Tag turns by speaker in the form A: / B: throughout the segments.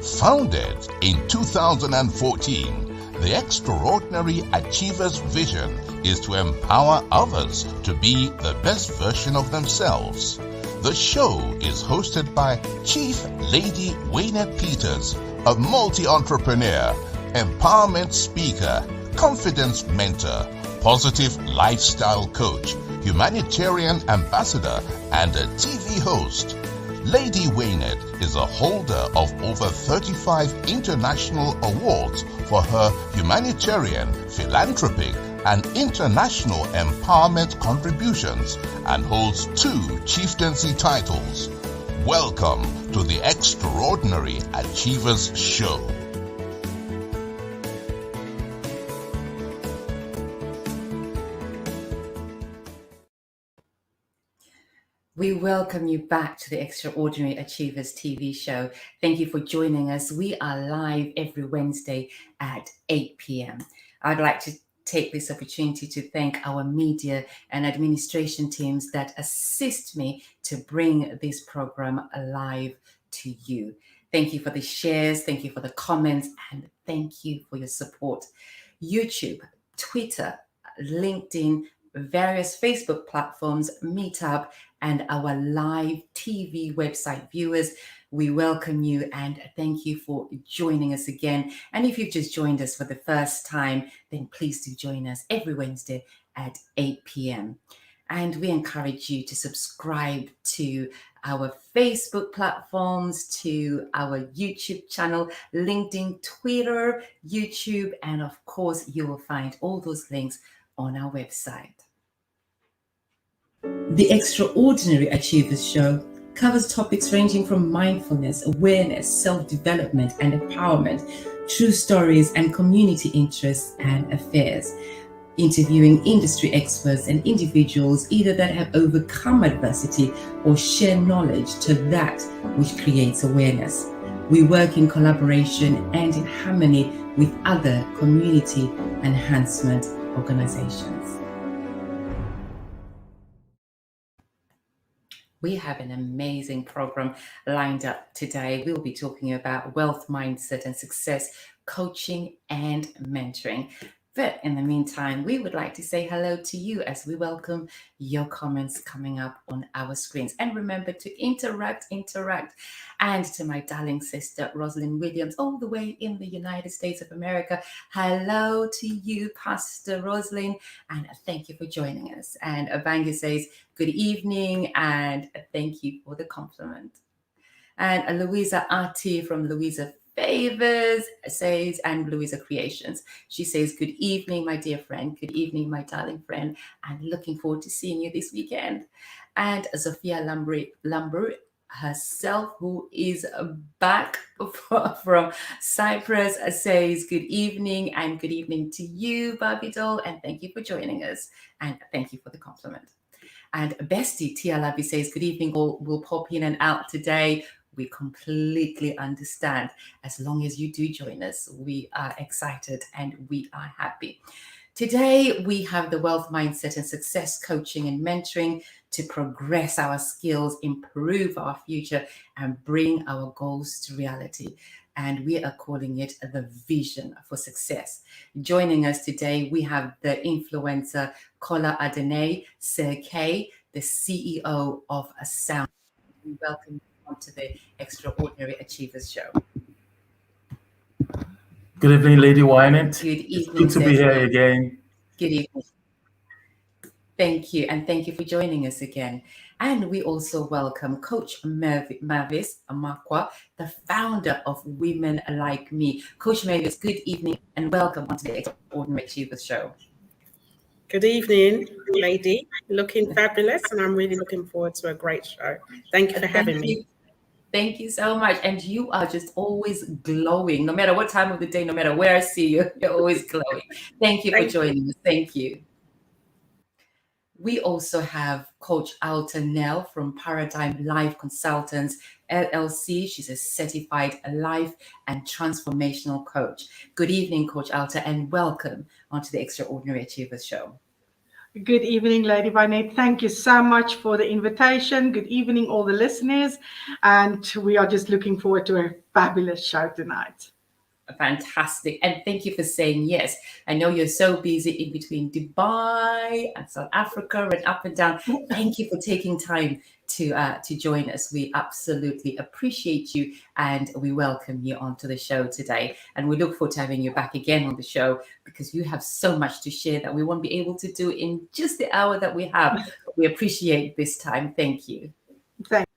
A: Founded in 2014, the Extraordinary Achievers' vision is to empower others to be the best version of themselves. The show is hosted by Chief Lady Waynette Peters, a multi-entrepreneur, empowerment speaker, confidence mentor, positive lifestyle coach, humanitarian ambassador, and a TV host. Lady Waynette is a holder of over 35 international awards for her humanitarian, philanthropic, and international empowerment contributions and holds 2 chieftaincy titles. Welcome to the Extraordinary Achievers Show.
B: We welcome you back to the Extraordinary Achievers TV show. Thank you for joining us. We are live every Wednesday at 8 p.m. I'd like to take this opportunity to thank our media and administration teams that assist me to bring this program alive to you. Thank you for the shares, thank you for the comments, and thank you for your support. YouTube, Twitter, LinkedIn, various Facebook platforms, Meetup, and our live TV website viewers, we welcome you and thank you for joining us again. And if you've just joined us for the first time, then please do join us every Wednesday at 8 p.m. And we encourage you to subscribe to our Facebook platforms, to our YouTube channel, LinkedIn, Twitter, YouTube, and of course, you will find all those links on our website. The Extraordinary Achievers Show covers topics ranging from mindfulness, awareness, self-development, and empowerment, true stories and community interests and affairs, interviewing industry experts and individuals either that have overcome adversity or share knowledge to that which creates awareness. We work in collaboration and in harmony with other community enhancement organizations. We have an amazing program lined up today. We'll be talking about wealth mindset and success, coaching and mentoring. But in the meantime, we would like to say hello to you as we welcome your comments coming up on our screens. And remember to interact. And to my darling sister, Rosalind Williams, all the way in the United States of America. Hello to you, Pastor Rosalind, and thank you for joining us. And Abangi says, good evening, and thank you for the compliment. And Louisa Arti from Louisa Favors says, and Louisa Creations, she says, good evening, my dear friend. Good evening, my darling friend. And looking forward to seeing you this weekend. And Sophia Lambert herself, who is back from Cyprus, says, good evening, and good evening to you, Barbie doll. And thank you for joining us. And thank you for the compliment. And Bestie Tialabi says, good evening, we'll pop in and out today. We completely understand. As long as you do join us, we are excited and we are happy. Today, we have the wealth mindset and success coaching and mentoring to progress our skills, improve our future, and bring our goals to reality. And we are calling it the vision for success. Joining us today, we have the influencer Kola Adene Serkei, the CEO of Sound. We welcome you onto the Extraordinary Achievers Show.
C: Good evening, Lady Waynette.
B: Good evening.
C: It's good to be here again.
B: Good evening. Thank you, and thank you for joining us again. And we also welcome Coach Mavis Amakwa, the founder of Women Like Me. Coach Mavis, good evening and welcome onto the Extraordinary Achievers Show.
D: Good evening, lady. Looking fabulous, and I'm really looking forward to a great show. Thank you for having me.
B: Thank you so much. And you are just always glowing, no matter what time of the day, no matter where I see you, you're always glowing. Thank you for joining us. Thank you. We also have Coach Alta Nell from Paradigm Life Consultants, LLC. She's a certified life and transformational coach. Good evening, Coach Alta, and welcome onto the Extraordinary Achievers Show.
E: Good evening, Lady Vinette. Thank you so much for the invitation. Good evening, all the listeners. And we are just looking forward to a fabulous show tonight.
B: Fantastic. And thank you for saying yes. I know you're so busy in between Dubai and South Africa and up and down. Thank you for taking time to join us. We absolutely appreciate you and we welcome you onto the show today. And we look forward to having you back again on the show because you have so much to share that we won't be able to do in just the hour that we have. We appreciate this time. Thank you.
E: Thank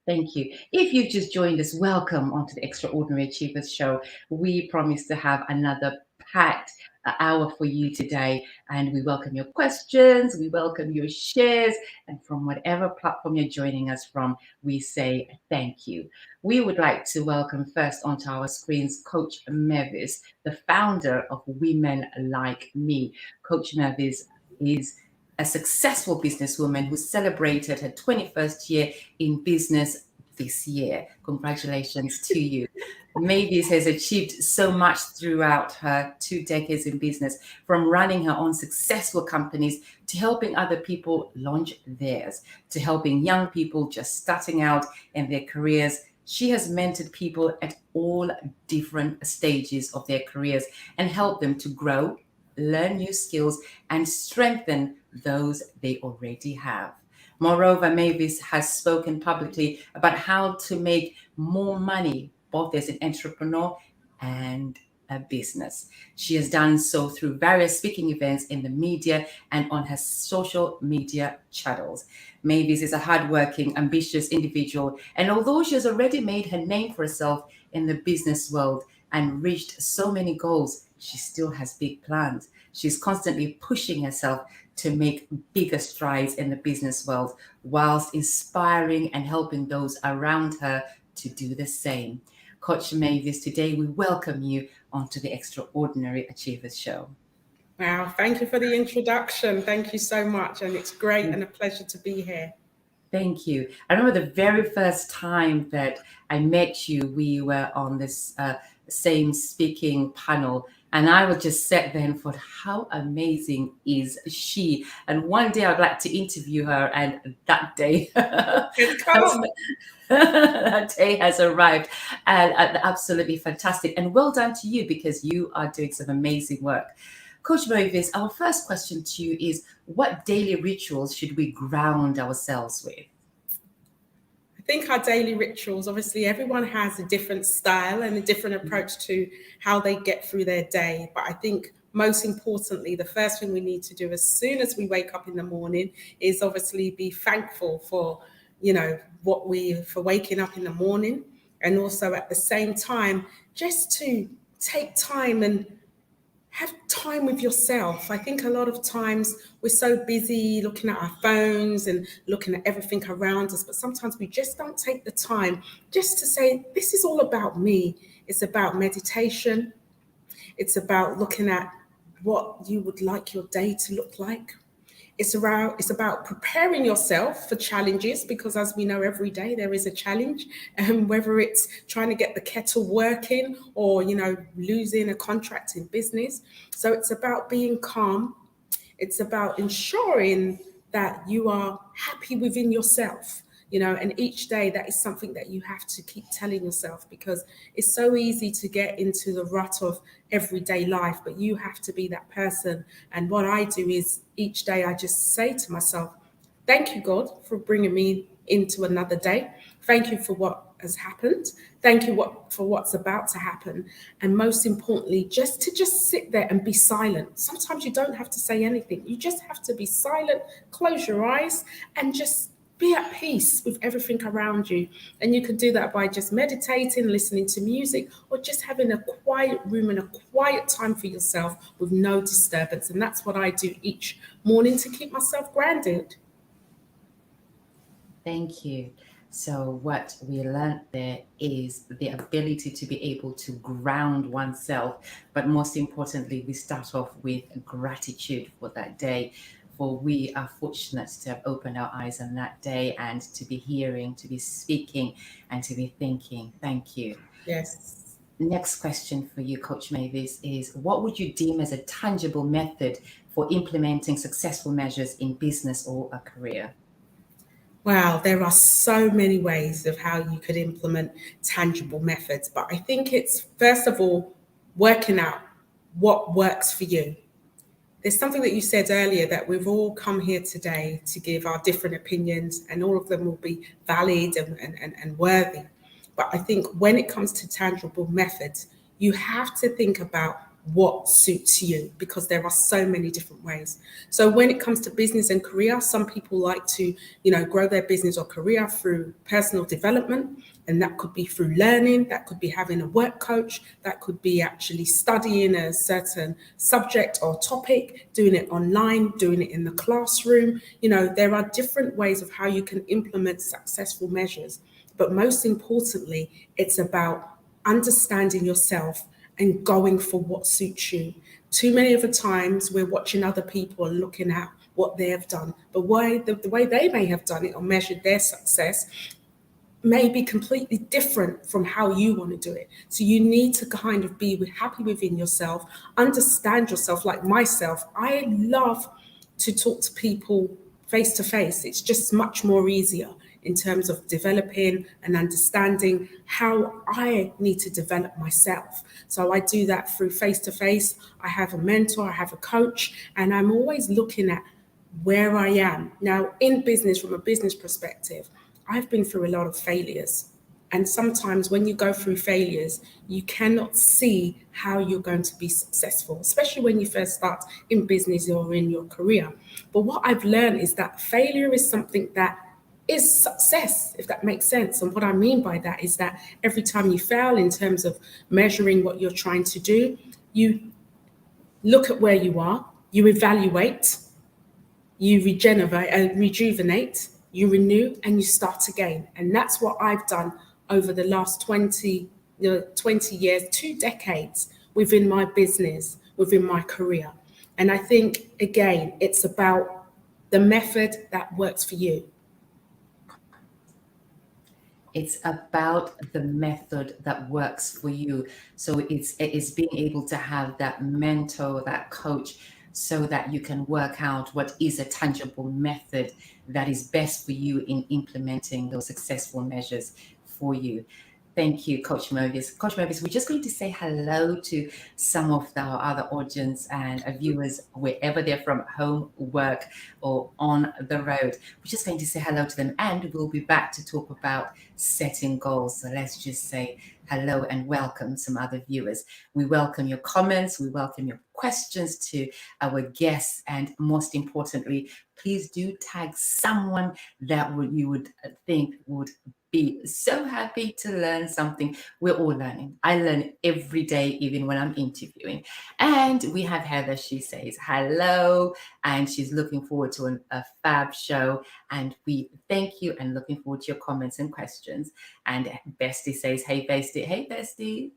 B: Thank you. If you've just joined us, welcome onto the Extraordinary Achievers Show. We promise to have another packed hour for you today, and we welcome your questions, we welcome your shares, and from whatever platform you're joining us from, we say thank you. We would like to welcome first onto our screens Coach Mavis, the founder of Women Like Me. Coach Mavis is a successful businesswoman who celebrated her 21st year in business this year. Congratulations to you. Mavis has achieved so much throughout her 2 decades in business, from running her own successful companies to helping other people launch theirs, to helping young people just starting out in their careers. She has mentored people at all different stages of their careers and helped them to grow, learn new skills, and strengthen those they already have. Moreover, Mavis has spoken publicly about how to make more money, both as an entrepreneur and a business. She has done so through various speaking events in the media and on her social media channels. Mavis is a hardworking, ambitious individual, and although she has already made her name for herself in the business world and reached so many goals, she still has big plans. She's constantly pushing herself to make bigger strides in the business world, whilst inspiring and helping those around her to do the same. Coach Mavis, today we welcome you onto the Extraordinary Achievers Show.
D: Wow, thank you for the introduction. Thank you so much. And it's great and a pleasure to be here.
B: Thank you. I remember the very first time that I met you, we were on this same speaking panel. And I was just sat there and thought, how amazing is she? And one day I'd like to interview her, and that day, that day has arrived. And absolutely fantastic. And well done to you, because you are doing some amazing work. Coach Mavis, our first question to you is, what daily rituals should we ground ourselves with?
D: I think our daily rituals, obviously everyone has a different style and a different approach to how they get through their day. But I think most importantly, the first thing we need to do as soon as we wake up in the morning is obviously be thankful for, for waking up in the morning. And also at the same time, just to take time and have time with yourself. I think a lot of times we're so busy looking at our phones and looking at everything around us, but sometimes we just don't take the time just to say, this is all about me. It's about meditation. It's about looking at what you would like your day to look like. It's about preparing yourself for challenges, because as we know, every day there is a challenge, and whether it's trying to get the kettle working or, losing a contract in business. So it's about being calm. It's about ensuring that you are happy within yourself, and each day that is something that you have to keep telling yourself, because it's so easy to get into the rut of everyday life, but you have to be that person. And what I do is each day I just say to myself, thank you, God, for bringing me into another day. Thank you for what has happened. Thank you for what's about to happen. And most importantly, just sit there and be silent. Sometimes you don't have to say anything. You just have to be silent, close your eyes, and just be at peace with everything around you. And you can do that by just meditating, listening to music, or just having a quiet room and a quiet time for yourself with no disturbance. And that's what I do each morning to keep myself grounded.
B: Thank you. So what we learned there is the ability to be able to ground oneself. But most importantly, we start off with gratitude for that day. For we are fortunate to have opened our eyes on that day and to be hearing, to be speaking, and to be thinking. Thank you.
D: Yes.
B: next question for you, Coach Mavis, is what would you deem as a tangible method for implementing successful measures in business or a career?
D: Wow, there are so many ways of how you could implement tangible methods, but I think it's first of all working out what works for you. There's something that you said earlier that we've all come here today to give our different opinions, and all of them will be valid and worthy. But I think when it comes to tangible methods, you have to think about what suits you, because there are so many different ways. So when it comes to business and career, some people like to, grow their business or career through personal development. And that could be through learning, that could be having a work coach, that could be actually studying a certain subject or topic, doing it online, doing it in the classroom. There are different ways of how you can implement successful measures. But most importantly, it's about understanding yourself and going for what suits you. Too many of the times we're watching other people and looking at what they have done, but the way they may have done it or measured their success may be completely different from how you want to do it. So you need to kind of be happy within yourself, understand yourself. Like myself, I love to talk to people face to face. It's just much more easier in terms of developing and understanding how I need to develop myself. So I do that through face to face. I have a mentor, I have a coach, and I'm always looking at where I am. Now, in business, from a business perspective, I've been through a lot of failures. And sometimes when you go through failures, you cannot see how you're going to be successful, especially when you first start in business or in your career. But what I've learned is that failure is something that is success, if that makes sense. And what I mean by that is that every time you fail in terms of measuring what you're trying to do, you look at where you are, you evaluate, you rejuvenate, you renew, and you start again. And that's what I've done over the last 20 years, 2 decades within my business, within my career. And I think, again, it's about the method that works for you.
B: It's about the method that works for you. So it's being able to have that mentor, that coach, so that you can work out what is a tangible method that is best for you in implementing those successful measures for you. Thank you, Coach Mavis. Coach Mavis, we're just going to say hello to some of our other audience and viewers, wherever they're from, home, work, or on the road. We're just going to say hello to them, and we'll be back to talk about setting goals. So let's just say hello and welcome some other viewers. We welcome your comments, we welcome your questions to our guests, and most importantly, please do tag someone that you would think would be so happy to learn something. We're all learning. I learn every day, even when I'm interviewing. And we have Heather. She says hello, and she's looking forward to a fab show. And we thank you and looking forward to your comments and questions. And Bestie says, hey, Bestie. Hey, Bestie.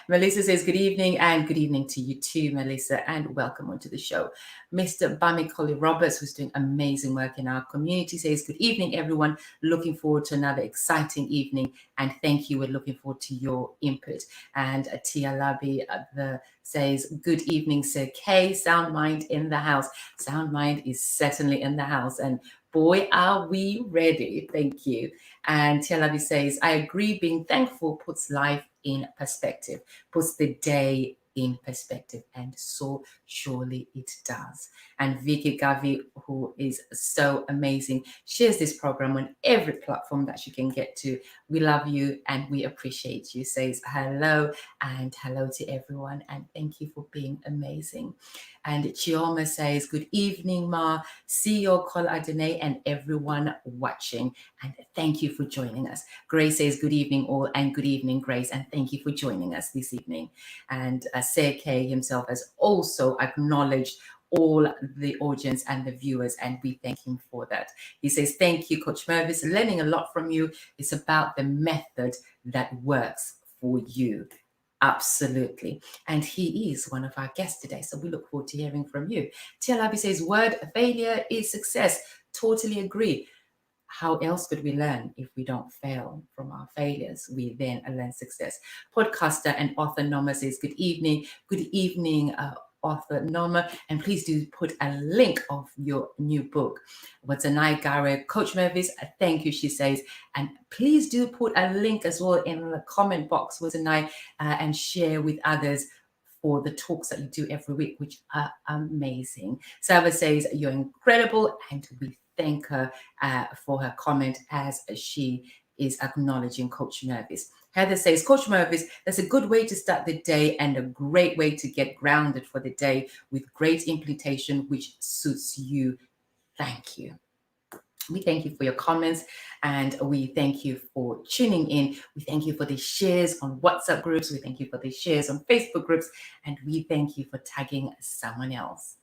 B: Melissa says, good evening, and good evening to you too, Melissa, and welcome onto the show. Mr. Bami Collie Roberts, who's doing amazing work in our community, says, good evening, everyone. Looking forward to another exciting evening, and thank you. We're looking forward to your input. And Tia Labi says, good evening, Sir K. Sound Mind in the house. Sound Mind is certainly in the house, and boy, are we ready. Thank you. And Tia Labi says, I agree, being thankful puts life in perspective, puts the day in perspective, and so surely it does. And Vicky Gavi, who is so amazing, shares this program on every platform that she can get to. We love you and we appreciate you, says hello, and hello to everyone, and thank you for being amazing. And Chioma says, good evening, Ma, CEO Col Adene, and everyone watching, and thank you for joining us. Grace says, good evening all, and good evening, Grace, and thank you for joining us this evening. And Seke himself has also acknowledged all the audience and the viewers, and we thank him for that. He says, thank you, Coach Mervis, learning a lot from you. It's about the method that works for you. Absolutely. And he is one of our guests today, so we look forward to hearing from you. Tia Labi says, word failure is success. Totally agree. how else could we learn if we don't fail from our failures? We then learn success. Podcaster and author Norma says, good evening. Good evening, author Norma. And please do put a link of your new book. What's a night, Gary? Coach Mervis, thank you, she says. And please do put a link as well in the comment box, what's a night, and share with others for the talks that you do every week, which are amazing. Sava says, you're incredible, and we thank her for her comment as she is acknowledging Coach Mervis. Heather says, Coach Mervis, that's a good way to start the day and a great way to get grounded for the day with great implementation, which suits you. Thank you. We thank you for your comments, and we thank you for tuning in. We thank you for the shares on WhatsApp groups. We thank you for the shares on Facebook groups, and we thank you for tagging someone else.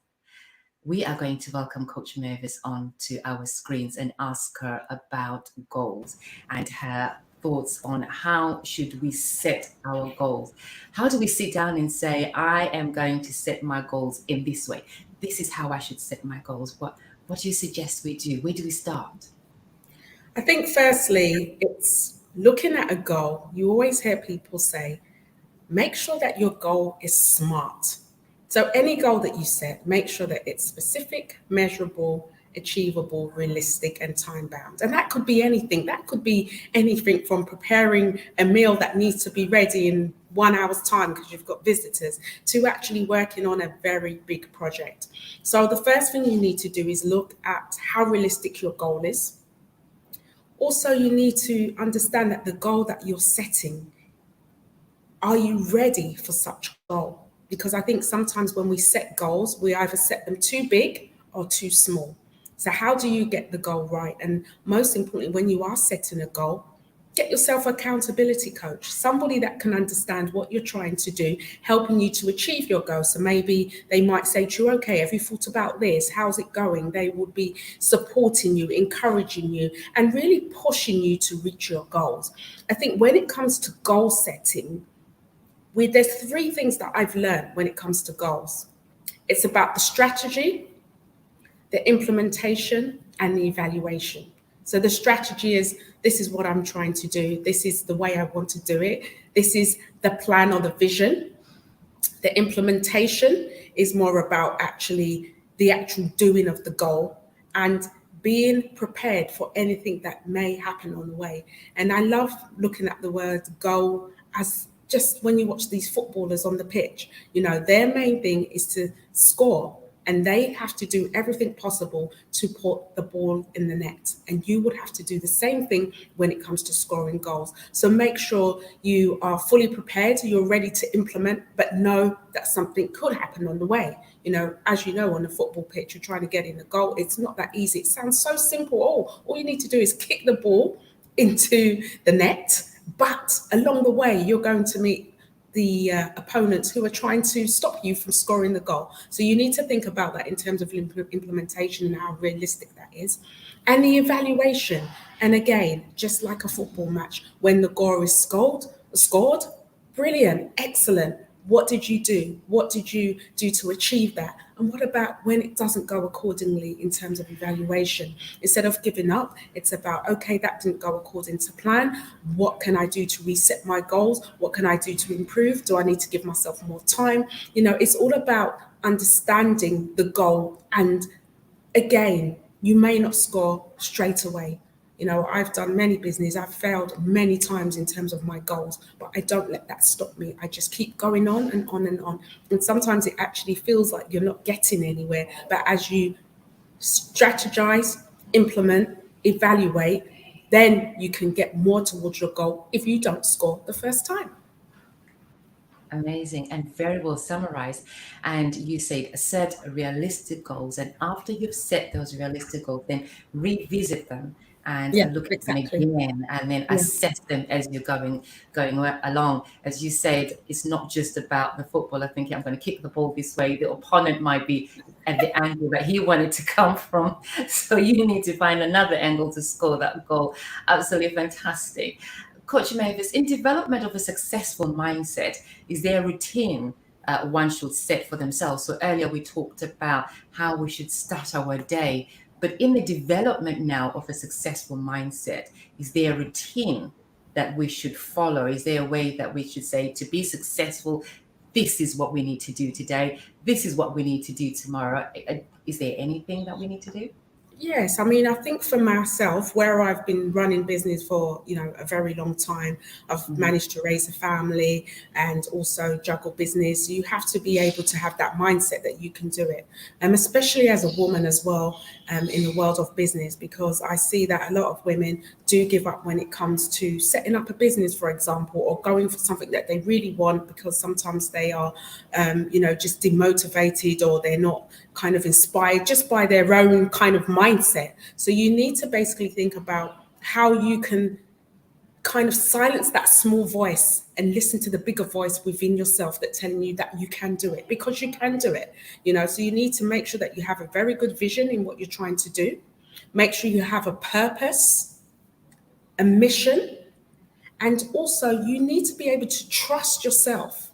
B: We are going to welcome Coach Mervis onto our screens and ask her about goals and her thoughts on how should we set our goals. How do we sit down and say, I am going to set my goals in this way? This is how I should set my goals. What do you suggest we do? Where do we start?
D: I think firstly, it's looking at a goal. You always hear people say, make sure that your goal is SMART. So any goal that you set, make sure that it's specific, measurable, achievable, realistic, and time-bound. And that could be anything. That could be anything from preparing a meal that needs to be ready in 1 hour's time because you've got visitors, to actually working on a very big project. So the first thing you need to do is look at how realistic your goal is. Also, you need to understand that the goal that you're setting, are you ready for such a goal? Because I think sometimes when we set goals, we either set them too big or too small. So how do you get the goal right? And most importantly, when you are setting a goal, get yourself an accountability coach, somebody that can understand what you're trying to do, helping you to achieve your goal. So maybe they might say to you, okay, have you thought about this? How's it going? They would be supporting you, encouraging you, and really pushing you to reach your goals. I think when it comes to goal setting, there's three things that I've learned when it comes to goals. It's about the strategy, the implementation, and the evaluation. So the strategy is, this is what I'm trying to do. This is the way I want to do it. This is the plan or the vision. The implementation is more about the actual doing of the goal and being prepared for anything that may happen on the way. And I love looking at the word goal as just when you watch these footballers on the pitch, their main thing is to score. And they have to do everything possible to put the ball in the net. And you would have to do the same thing when it comes to scoring goals. So make sure you are fully prepared, you're ready to implement, but know that something could happen on the way. As you know, on a football pitch, you're trying to get in the goal. It's not that easy. It sounds so simple. All you need to do is kick the ball into the net. But along the way, you're going to meet the opponents who are trying to stop you from scoring the goal. So you need to think about that in terms of implementation and how realistic that is. And the evaluation. And again, just like a football match, when the goal is scored, brilliant, excellent. What did you do? What did you do to achieve that? And what about when it doesn't go accordingly in terms of evaluation? Instead of giving up, it's about, okay, that didn't go according to plan. What can I do to reset my goals? What can I do to improve? Do I need to give myself more time? It's all about understanding the goal. And again, you may not score straight away. I've done many business. I've failed many times in terms of my goals, but I don't let that stop me. I just keep going on and on and on. And sometimes it actually feels like you're not getting anywhere. But as you strategize, implement, evaluate, then you can get more towards your goal if you don't score the first time.
B: Amazing and very well summarized. And you said set realistic goals. And after you've set those realistic goals, then revisit them and look at them again, and then assess them as you're going along. As you said, it's not just about the footballer thinking, I'm going to kick the ball this way. The opponent might be at the angle that he wanted to come from. So you need to find another angle to score that goal. Absolutely fantastic. Coach Mervis, in development of a successful mindset, is there a routine one should set for themselves? So earlier we talked about how we should start our day, But in the development now of a successful mindset, is there a routine that we should follow? Is there a way that we should say, to be successful, this is what we need to do today, this is what we need to do tomorrow? Is there anything that we need to do?
D: Yes, I mean, I think for myself, where I've been running business for, a very long time, I've managed to raise a family and also juggle business. You have to be able to have that mindset that you can do it, especially as a woman as well, in the world of business, because I see that a lot of women do give up when it comes to setting up a business, for example, or going for something that they really want, because sometimes they are, just demotivated, or they're not kind of inspired just by their own kind of mindset. So you need to basically think about how you can kind of silence that small voice and listen to the bigger voice within yourself that's telling you that you can do it, because you can do it. So you need to make sure that you have a very good vision in what you're trying to do. Make sure you have a purpose, a mission, and also you need to be able to trust yourself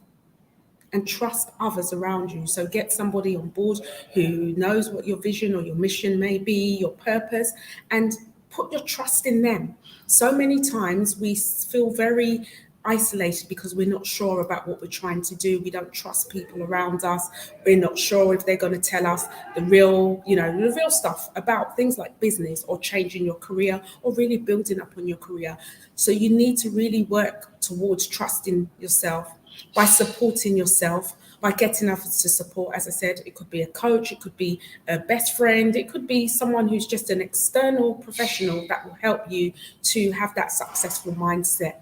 D: and trust others around you. So get somebody on board who knows what your vision or your mission may be, your purpose, and put your trust in them. So many times we feel very isolated because we're not sure about what we're trying to do. We don't trust people around us. We're not sure if they're going to tell us the real stuff about things like business or changing your career or really building up on your career. So you need to really work towards trusting yourself by supporting yourself, by getting others to support. As I said, it could be a coach, it could be a best friend, it could be someone who's just an external professional that will help you to have that successful mindset.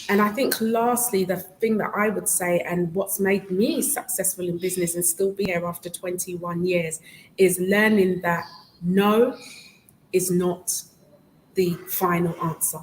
D: And I think lastly, the thing that I would say, and what's made me successful in business and still be here after 21 years, is learning that no is not the final answer.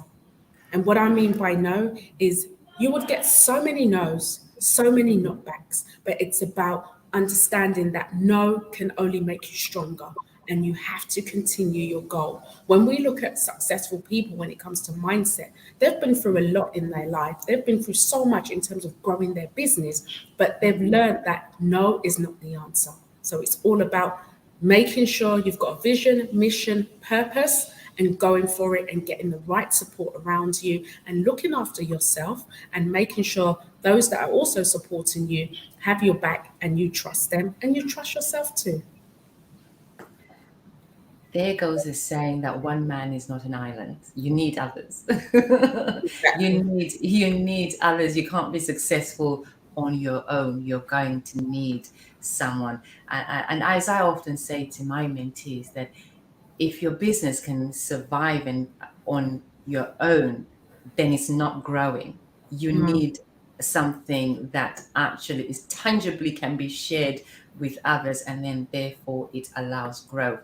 D: And what I mean by no is you would get so many no's, so many knockbacks, but it's about understanding that no can only make you stronger, and you have to continue your goal. When we look at successful people, when it comes to mindset, they've been through a lot in their life. They've been through so much in terms of growing their business, but they've learned that no is not the answer. So it's all about making sure you've got a vision, mission, purpose, and going for it and getting the right support around you and looking after yourself and making sure those that are also supporting you have your back and you trust them and you trust yourself too.
B: There goes the saying that one man is not an island. You need others. You need others. You can't be successful on your own. You're going to need someone. And as I often say to my mentees, that if your business can survive on your own, then it's not growing. You need something that actually is tangibly can be shared with others, and then therefore it allows growth.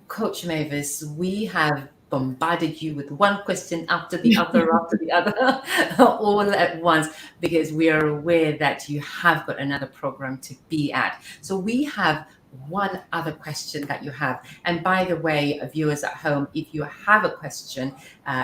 B: Coach Mavis, we have bombarded you with one question after the other, all at once, because we are aware that you have got another program to be at. So we have one other question that you have. And by the way, viewers at home, if you have a question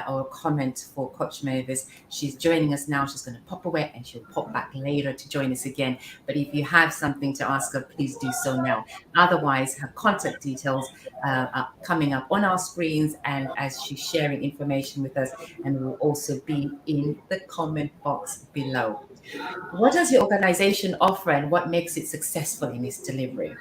B: or a comment for Coach Mavis, she's joining us now. She's going to pop away and she'll pop back later to join us again. But if you have something to ask her, please do so now. Otherwise, her contact details are coming up on our screens, and as she's sharing information with us, and will also be in the comment box below. What does your organization offer, and what makes it successful in its delivery?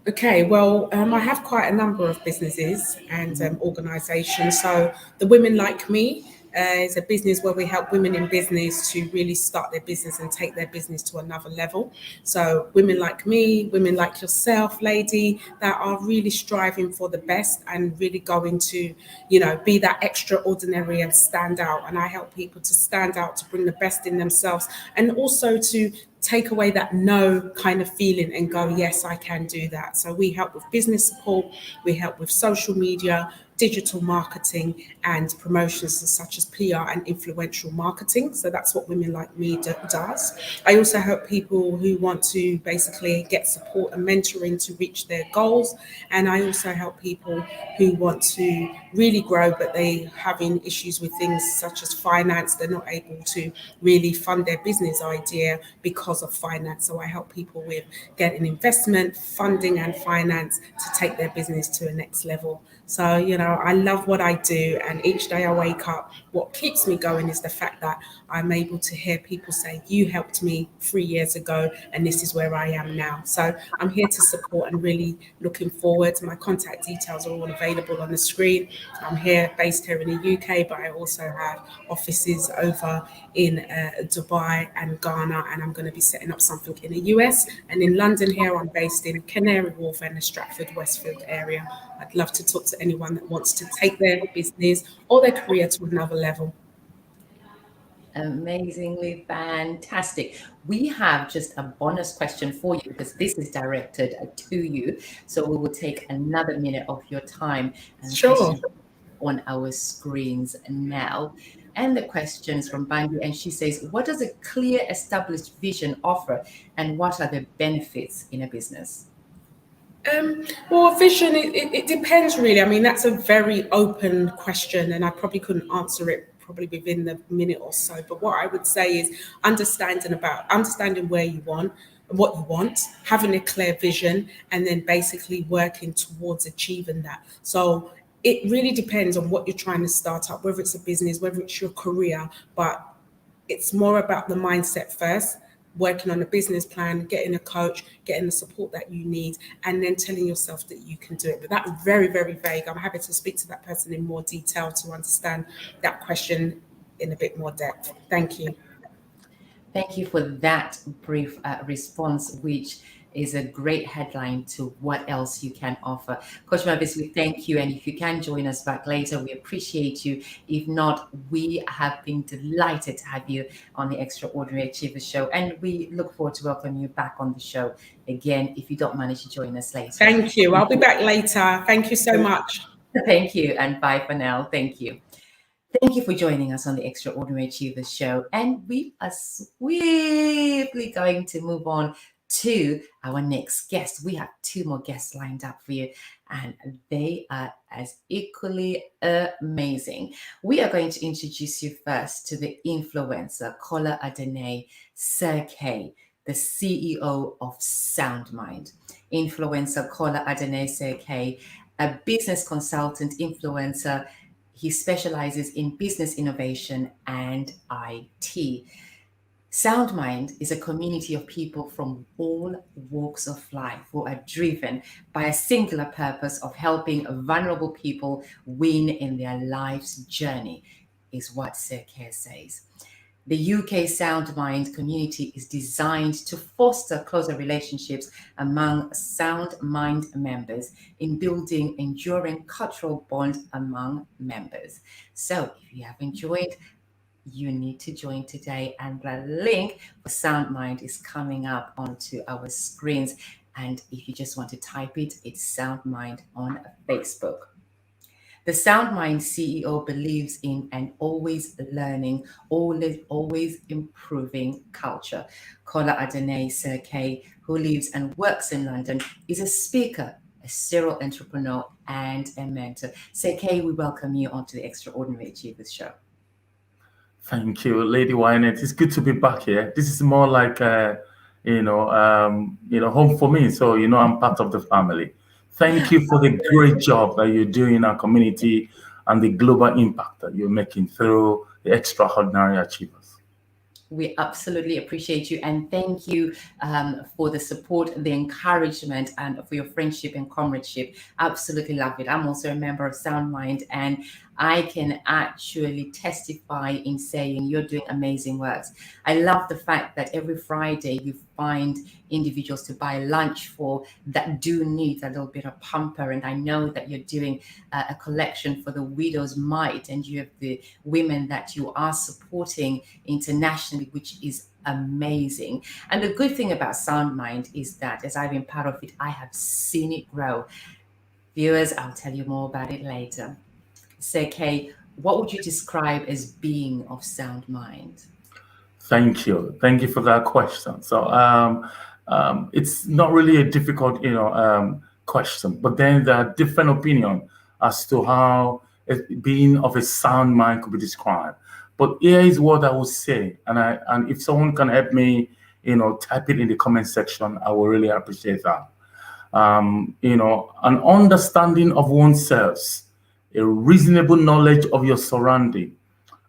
D: Okay, well, I have quite a number of businesses and organizations. So the Women Like Me is a business where we help women in business to really start their business and take their business to another level. So women like me, women like yourself, lady, that are really striving for the best and really going to, be that extraordinary and stand out. And I help people to stand out, to bring the best in themselves, and also to take away that no kind of feeling and go, yes, I can do that. So we help with business support, we help with social media, digital marketing and promotions such as PR and influential marketing. So that's what Women Like Me does. I also help people who want to basically get support and mentoring to reach their goals. And I also help people who want to really grow, but they having issues with things such as finance. They're not able to really fund their business idea because of finance. So I help people with getting investment, funding and finance to take their business to a next level. So, you know, I love what I do, and each day I wake up, what keeps me going is the fact that I'm able to hear people say, you helped me 3 years ago, and this is where I am now. So I'm here to support and really looking forward. My contact details are all available on the screen. I'm here, based here in the UK, but I also have offices over in Dubai and Ghana, and I'm going to be setting up something in the US. And in London here, I'm based in Canary Wharf and the Stratford Westfield area. I'd love to talk to anyone that wants to take their business or their career to another level.
B: Amazingly fantastic. We have just a bonus question for you because this is directed to you. So we will take another minute of your time and
D: Sure.
B: questions on our screens now. And the questions from Bandu, and she says, what does a clear established vision offer and what are the benefits in a business?
D: Well, vision, it depends really. I mean, that's a very open question, and I probably couldn't answer it probably within the minute or so. But what I would say is understanding where you want, what you want, having a clear vision, and then basically working towards achieving that. So it really depends on what you're trying to start up, whether it's a business, whether it's your career, but it's more about the mindset first, working on a business plan, getting a coach, getting the support that you need, and then telling yourself that you can do it. But that's very, very vague. I'm happy to speak to that person in more detail to understand that question in a bit more depth. Thank you.
B: Thank you for that brief response, which is a great headline to what else you can offer. Coach Mavis, we thank you. And if you can join us back later, we appreciate you. If not, we have been delighted to have you on the Extraordinary Achievers Show. And we look forward to welcoming you back on the show again, if you don't manage to join us later.
D: Thank you. I'll be back later. Thank you so much.
B: Thank you. And bye for now. Thank you. Thank you for joining us on the Extraordinary Achievers Show. And we are swiftly going to move on to our next guest. We have 2 more guests lined up for you, and they are as equally amazing. We are going to introduce you first to the influencer, Kola Adene Serkei, the CEO of SoundMind. Influencer Kola Adene Serkei, a business consultant, influencer. He specializes in business innovation and IT. SoundMind is a community of people from all walks of life who are driven by a singular purpose of helping vulnerable people win in their life's journey, is what Serkei says. The UK SoundMind community is designed to foster closer relationships among SoundMind members in building enduring cultural bond among members. So if you haven't joined, you need to join today, and the link for SoundMind is coming up onto our screens. And if you just want to type it, it's SoundMind on Facebook. The SoundMind CEO believes in an always learning, always improving culture. Kola Adene Serkei, who lives and works in London, is a speaker, a serial entrepreneur, and a mentor. Serkei, we welcome you onto the Extraordinary Achievers Show.
C: Thank you, Lady Wynette. It's good to be back here. This is more like home for me. So I'm part of the family. Thank you for the great job that you're doing in our community and the global impact that you're making through the Extraordinary Achievers.
B: We absolutely appreciate you, and thank you for the support, the encouragement, and for your friendship and comradeship. Absolutely love it. I'm also a member of SoundMind, and I can actually testify in saying you're doing amazing works. I love the fact that every Friday you find individuals to buy lunch for that do need a little bit of pamper. And I know that you're doing a collection for the Widow's Mite, and you have the women that you are supporting internationally, which is amazing. And the good thing about SoundMind is that as I've been part of it, I have seen it grow. Viewers, I'll tell you more about it later. Seke, what would you describe as being of sound mind?
C: Thank you. Thank you for that question. So it's not really a difficult, question, but then there are different opinions as to how being of a sound mind could be described. But here is what I would say, and if someone can help me, type it in the comment section, I will really appreciate that. An understanding of oneself, a reasonable knowledge of your surrounding,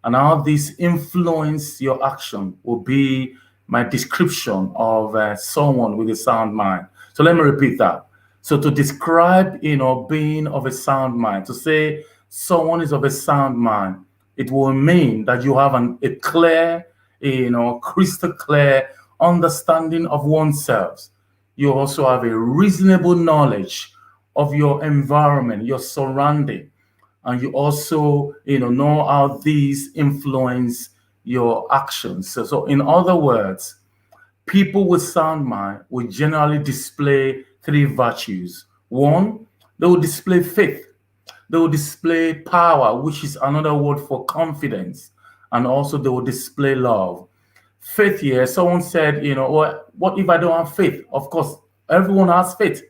C: and how this influence your action will be my description of someone with a sound mind. So let me repeat that. So to describe, being of a sound mind, to say someone is of a sound mind, it will mean that you have a clear, crystal clear understanding of oneself. You also have a reasonable knowledge of your environment, your surrounding, and you also know how these influence your actions. So in other words, people with sound mind will generally display three virtues. One, they will display faith. They will display power, which is another word for confidence, and also they will display love. Faith here, someone said, what if I don't have faith? Of course, everyone has faith.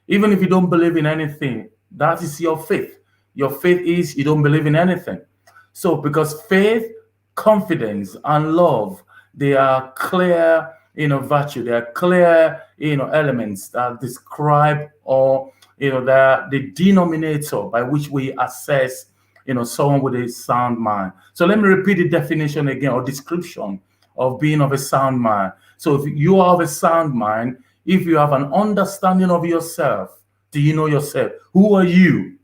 C: Even if you don't believe in anything, that is your faith. Your faith is you don't believe in anything. So because faith, confidence, and love, they are clear, virtue. They are clear, elements that describe or, the denominator by which we assess, someone with a sound mind. So let me repeat the definition again, or description of being of a sound mind. So if you are of a sound mind, if you have an understanding of yourself, do you know yourself? Who are you?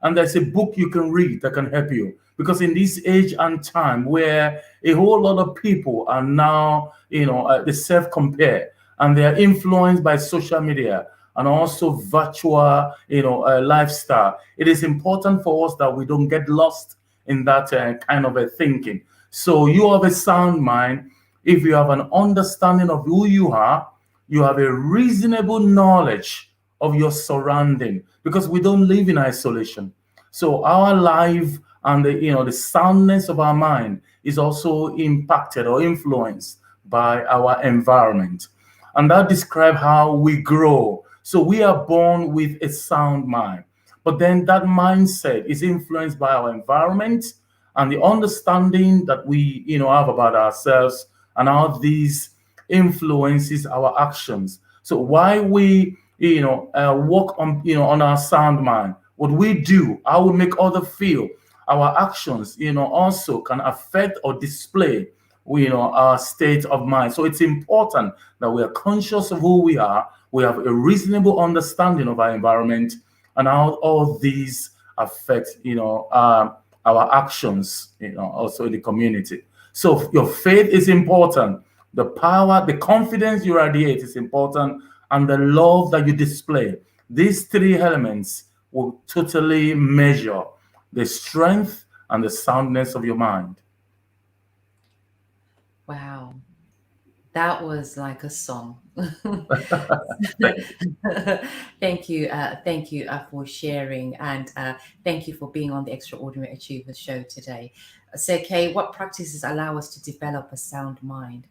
C: And there's a book you can read that can help you. Because in this age and time where a whole lot of people are now, they self-compare and they are influenced by social media and also virtual, lifestyle, it is important for us that we don't get lost in that kind of a thinking. So you have a sound mind. If you have an understanding of who you are, you have a reasonable knowledge of your surrounding, because we don't live in isolation. So our life and the soundness of our mind is also impacted or influenced by our environment. And that describes how we grow. So we are born with a sound mind, but then that mindset is influenced by our environment and the understanding that we have about ourselves and how these influences our actions. So why we work on our sound mind, what we do, how we make others feel, our actions also can affect or display our state of mind. So it's important that we are conscious of who we are, we have a reasonable understanding of our environment and how all these affect our actions also in the community. So your faith is important, the power, the confidence you radiate is important, and the love that you display. These three elements will totally measure the strength and the soundness of your mind.
B: Wow, that was like a song. Thank you for sharing, and thank you for being on the Extraordinary Achievers show today. Seke, what practices allow us to develop a sound mind?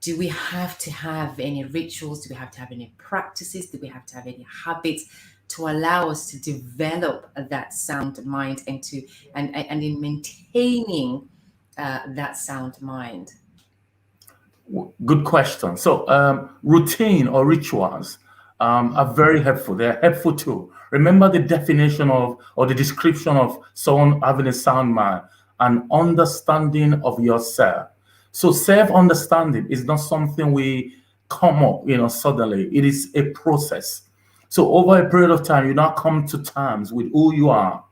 B: Do we have to have any rituals? Do we have to have any practices? Do we have to have any habits to allow us to develop that sound mind and in maintaining that sound mind?
C: Good question. So routine or rituals are very helpful. They're helpful too. Remember the definition of or the description of someone having a sound mind, an understanding of yourself. So self-understanding is not something we come up, suddenly. It is a process. So over a period of time, you now come to terms with who you are.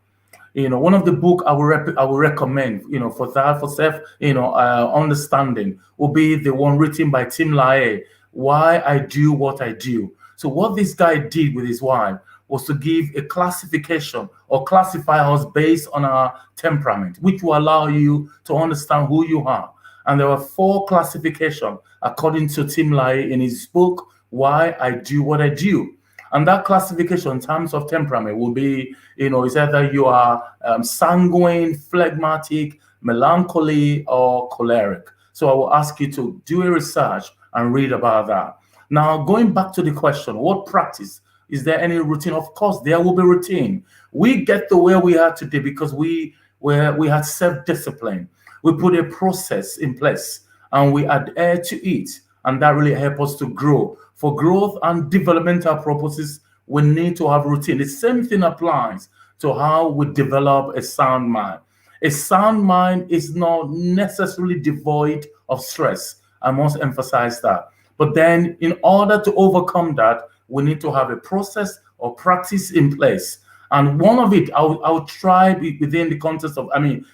C: One of the book I will recommend, for self, understanding will be the one written by Tim LaHaye, Why I Do What I Do. So what this guy did with his wife was to give a classification or classify us based on our temperament, which will allow you to understand who you are. And there were 4 classifications according to Tim LaHaye in his book, Why I Do What I Do. And that classification in terms of temperament will be, it's either you are sanguine, phlegmatic, melancholy, or choleric. So I will ask you to do a research and read about that. Now, going back to the question, what practice? Is there any routine? Of course, there will be routine. We get to where we are today because we had self-discipline. We put a process in place and we adhere to it. And that really helps us to grow. For growth and developmental purposes, we need to have routine. The same thing applies to how we develop a sound mind. A sound mind is not necessarily devoid of stress. I must emphasize that. But then in order to overcome that, we need to have a process or practice in place. And one of it, I'll try within the context of,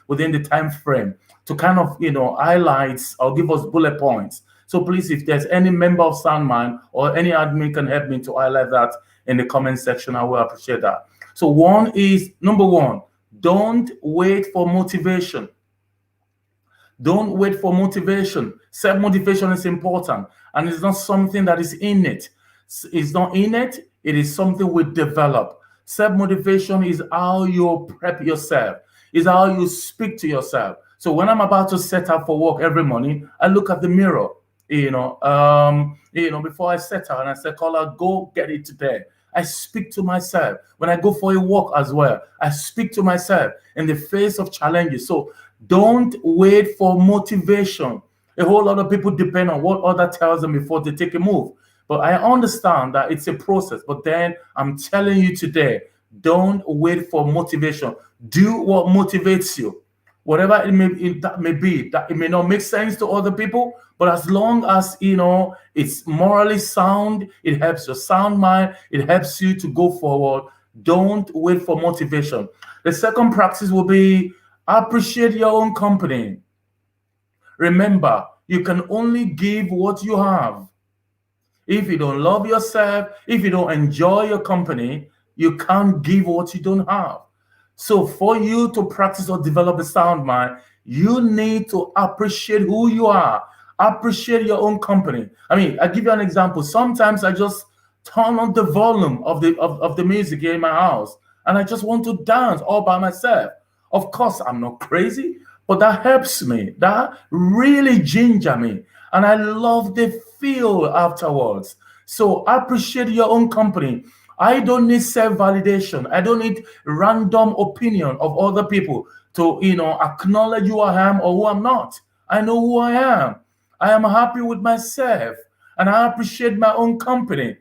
C: within the time frame to kind of, highlight or give us bullet points. So please, if there's any member of Sound Mind or any admin can help me to highlight that in the comment section, I will appreciate that. So number one, don't wait for motivation. Don't wait for motivation. Self-motivation is important, and it's not something that is innate. It's not innate, it is something we develop. Self-motivation is how you prep yourself, is how you speak to yourself. So when I'm about to set out for work every morning, I look at the mirror, before I set out and I say, Carla, go get it today. I speak to myself. When I go for a walk as well, I speak to myself in the face of challenges. So don't wait for motivation. A whole lot of people depend on what other tells them before they take a move. But I understand that it's a process. But then I'm telling you today, don't wait for motivation. Do what motivates you. Whatever it may be, that it may not make sense to other people, but as long as, it's morally sound, it helps your sound mind, it helps you to go forward. Don't wait for motivation. The second practice will be appreciate your own company. Remember, you can only give what you have. If you don't love yourself, if you don't enjoy your company, you can't give what you don't have. So for you to practice or develop a sound mind, you need to appreciate who you are. Appreciate your own company. I'll give you an example. Sometimes I just turn on the volume of the music here in my house, and I just want to dance all by myself. Of course, I'm not crazy, but that helps me. That really ginger me. And I love the feel afterwards. So appreciate your own company. I don't need self-validation. I don't need random opinion of other people to, acknowledge who I am or who I'm not. I know who I am. I am happy with myself, and I appreciate my own company.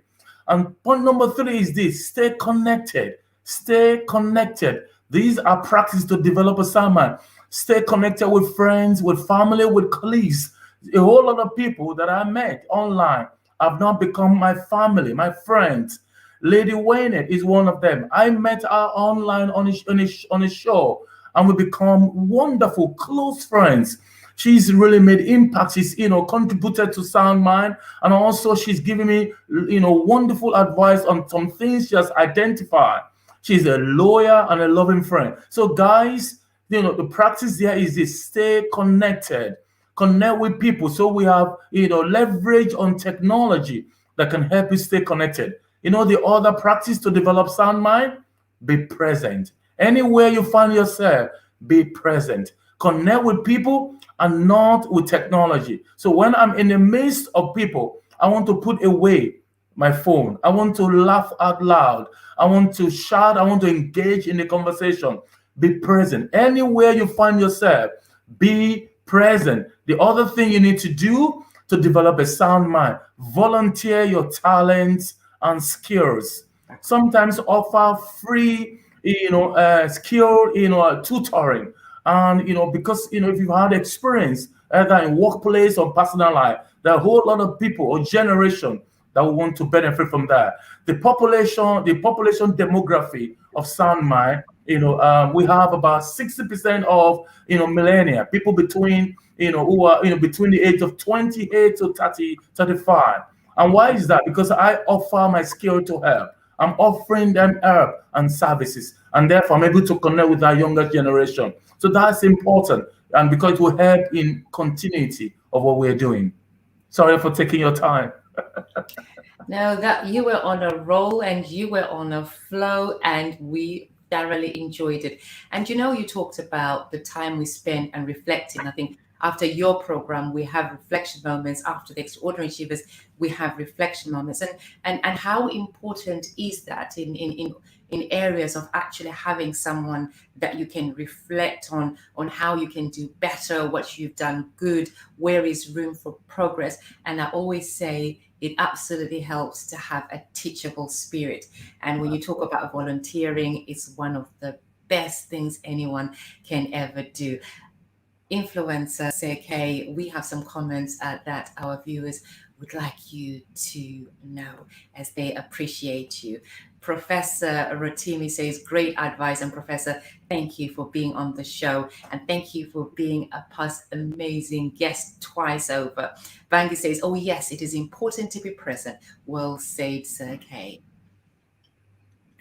C: And point number 3 is this: stay connected. Stay connected. These are practices to develop a sound mind. Stay connected with friends, with family, with colleagues. A whole lot of people that I met online have now become my family, my friends. Lady Wayne is one of them. I met her online on a show, and we become wonderful, close friends. She's really made impact. She's, contributed to Sound Mind, and also she's giving me, wonderful advice on some things she has identified. She's a lawyer and a loving friend. So guys, the practice there is this: stay connected, connect with people. So we have, leverage on technology that can help you stay connected. The other practice to develop sound mind: be present. Anywhere you find yourself, be present. Connect with people and not with technology. So when I'm in the midst of people, I want to put away my phone. I want to laugh out loud. I want to shout. I want to engage in the conversation. Be present. Anywhere you find yourself, be present. The other thing you need to do to develop a sound mind: volunteer your talents and skills. Sometimes offer free, skill, tutoring. And, because, if you've had experience either in workplace or personal life, there are a whole lot of people or generation that will want to benefit from that. The population demography of sound mind, we have about 60% of, millennia, people between, who are, between the age of 28 to 35. And why is that? Because I offer my skill to help. I'm offering them help and services, and therefore I'm able to connect with our younger generation. So that's important, and because it will help in continuity of what we're doing. Sorry for taking your time.
B: No, that you were on a roll and you were on a flow, and we thoroughly enjoyed it. And you talked about the time we spent and reflecting. I think after your program, we have reflection moments. After the Extraordinary Achievers, we have reflection moments. And how important is that in areas of actually having someone that you can reflect on how you can do better, what you've done good, where is room for progress. And I always say it absolutely helps to have a teachable spirit. And when you talk about volunteering, it's one of the best things anyone can ever do. Influencer CK, we have some comments that our viewers would like you to know as they appreciate you. Professor Rotimi says, great advice. And Professor, thank you for being on the show. And thank you for being a past amazing guest twice over. Vangi says, oh yes, it is important to be present. Well said, Sir K.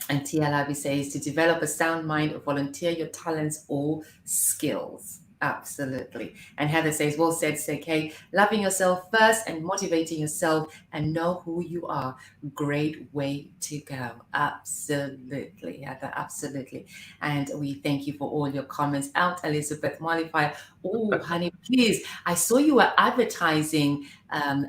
B: And TLIB says, to develop a sound mind, volunteer your talents or skills. Absolutely. And Heather says, well said, Sir K. Loving yourself first and motivating yourself and know who you are. Great way to go. Absolutely, Heather, absolutely. And we thank you for all your comments. Out, Elizabeth Mollify. Oh, honey, please. I saw you were advertising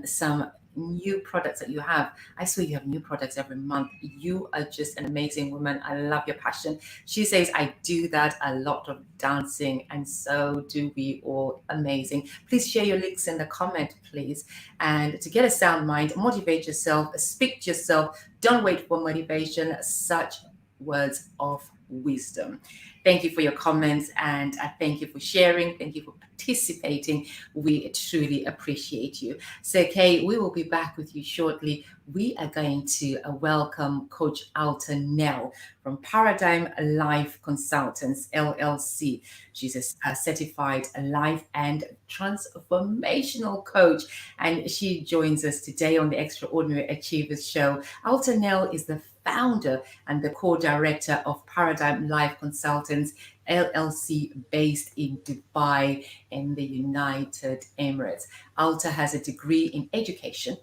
B: some new products that you have. I saw you have new products every month. You are just an amazing woman. I love your passion. She says, I do that, a lot of dancing, and so do we all. Amazing. Please share your links in the comment, please. And to get a sound mind, motivate yourself, speak to yourself. Don't wait for motivation. Such words of wisdom. Thank you for your comments, and I thank you for sharing. Thank you for participating. We truly appreciate you. So, Kay, we will be back with you shortly. We are going to welcome Coach Alton Nell from Paradigm Life Consultants, LLC. She's a certified life and transformational coach, and she joins us today on the Extraordinary Achievers Show. Alton Nell is the founder and the co-director of Paradigm Life Consultants, LLC, based in Dubai in the United Emirates. Alta has a degree in education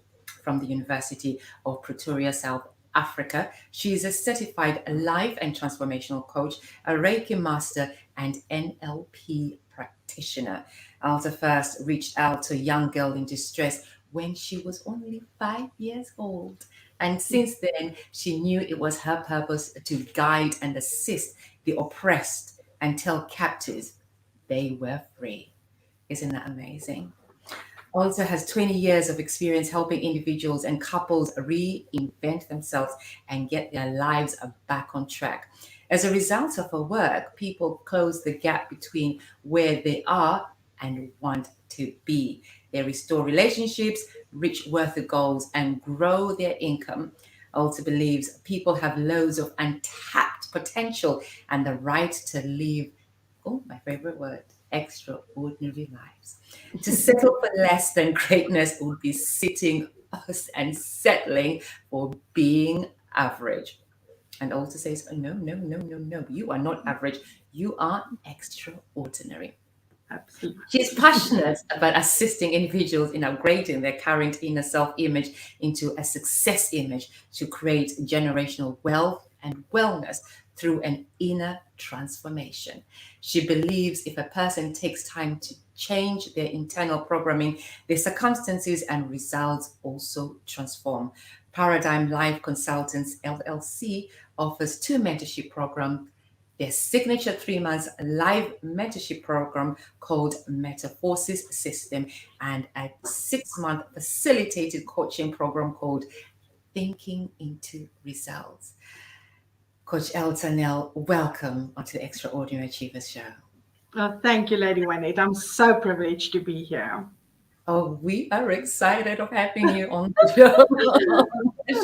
B: from the University of Pretoria, South Africa. She is a certified life and transformational coach, a Reiki master, and NLP practitioner. Alta first reached out to a young girl in distress when she was only 5 years old. And since then, she knew it was her purpose to guide and assist the oppressed and tell captives they were free. Isn't that amazing? Also has 20 years of experience helping individuals and couples reinvent themselves and get their lives back on track. As a result of her work, people close the gap between where they are and want to be. They restore relationships, reach worthy goals, and grow their income. Also believes people have loads of untapped potential and the right to live, oh, my favorite word, extraordinary lives. To settle for less than greatness would be sitting and settling for being average. And also says, no, you are not average. You are extraordinary.
E: Absolutely.
B: She's passionate about assisting individuals in upgrading their current inner self-image into a success image to create generational wealth and wellness through an inner transformation. She believes if a person takes time to change their internal programming, their circumstances and results also transform. Paradigm Life Consultants, LLC offers 2 mentorship programs. Their signature 3 months live mentorship program called Metaforces System and a 6-month facilitated coaching program called Thinking into Results. Coach Alton Nell, welcome onto the Extraordinary Achievers Show.
E: Well, thank you, Lady Juanette. I'm so privileged to be here.
B: Oh, we are excited of having you on the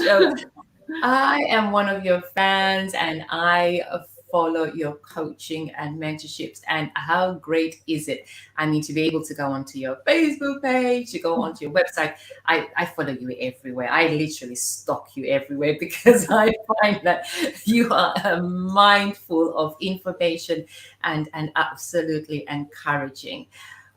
B: show. I am one of your fans and I follow your coaching and mentorships. And how great is it? I mean, to be able to go onto your Facebook page, to go onto your website. I follow you everywhere. I literally stalk you everywhere because I find that you are mindful of information and absolutely encouraging.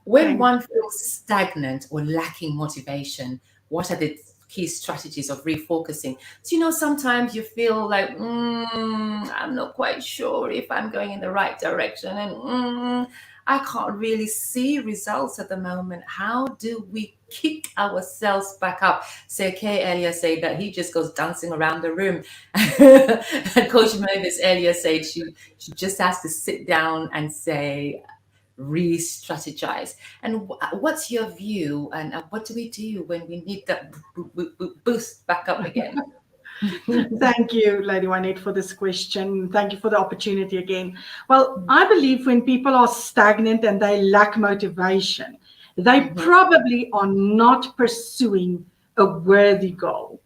B: When one feels stagnant or lacking motivation, what are the key strategies of refocusing. So, sometimes you feel like, I'm not quite sure if I'm going in the right direction, and I can't really see results at the moment. How do we kick ourselves back up? So Kay earlier said that he just goes dancing around the room. And Coach Mavis earlier said she just has to sit down and say, re-strategize. And what's your view, and what do we do when we need that boost back up again?
E: Thank you, Lady Juanette, for this question. Thank you for the opportunity again. Well, I believe when people are stagnant and they lack motivation, they probably are not pursuing a worthy goal.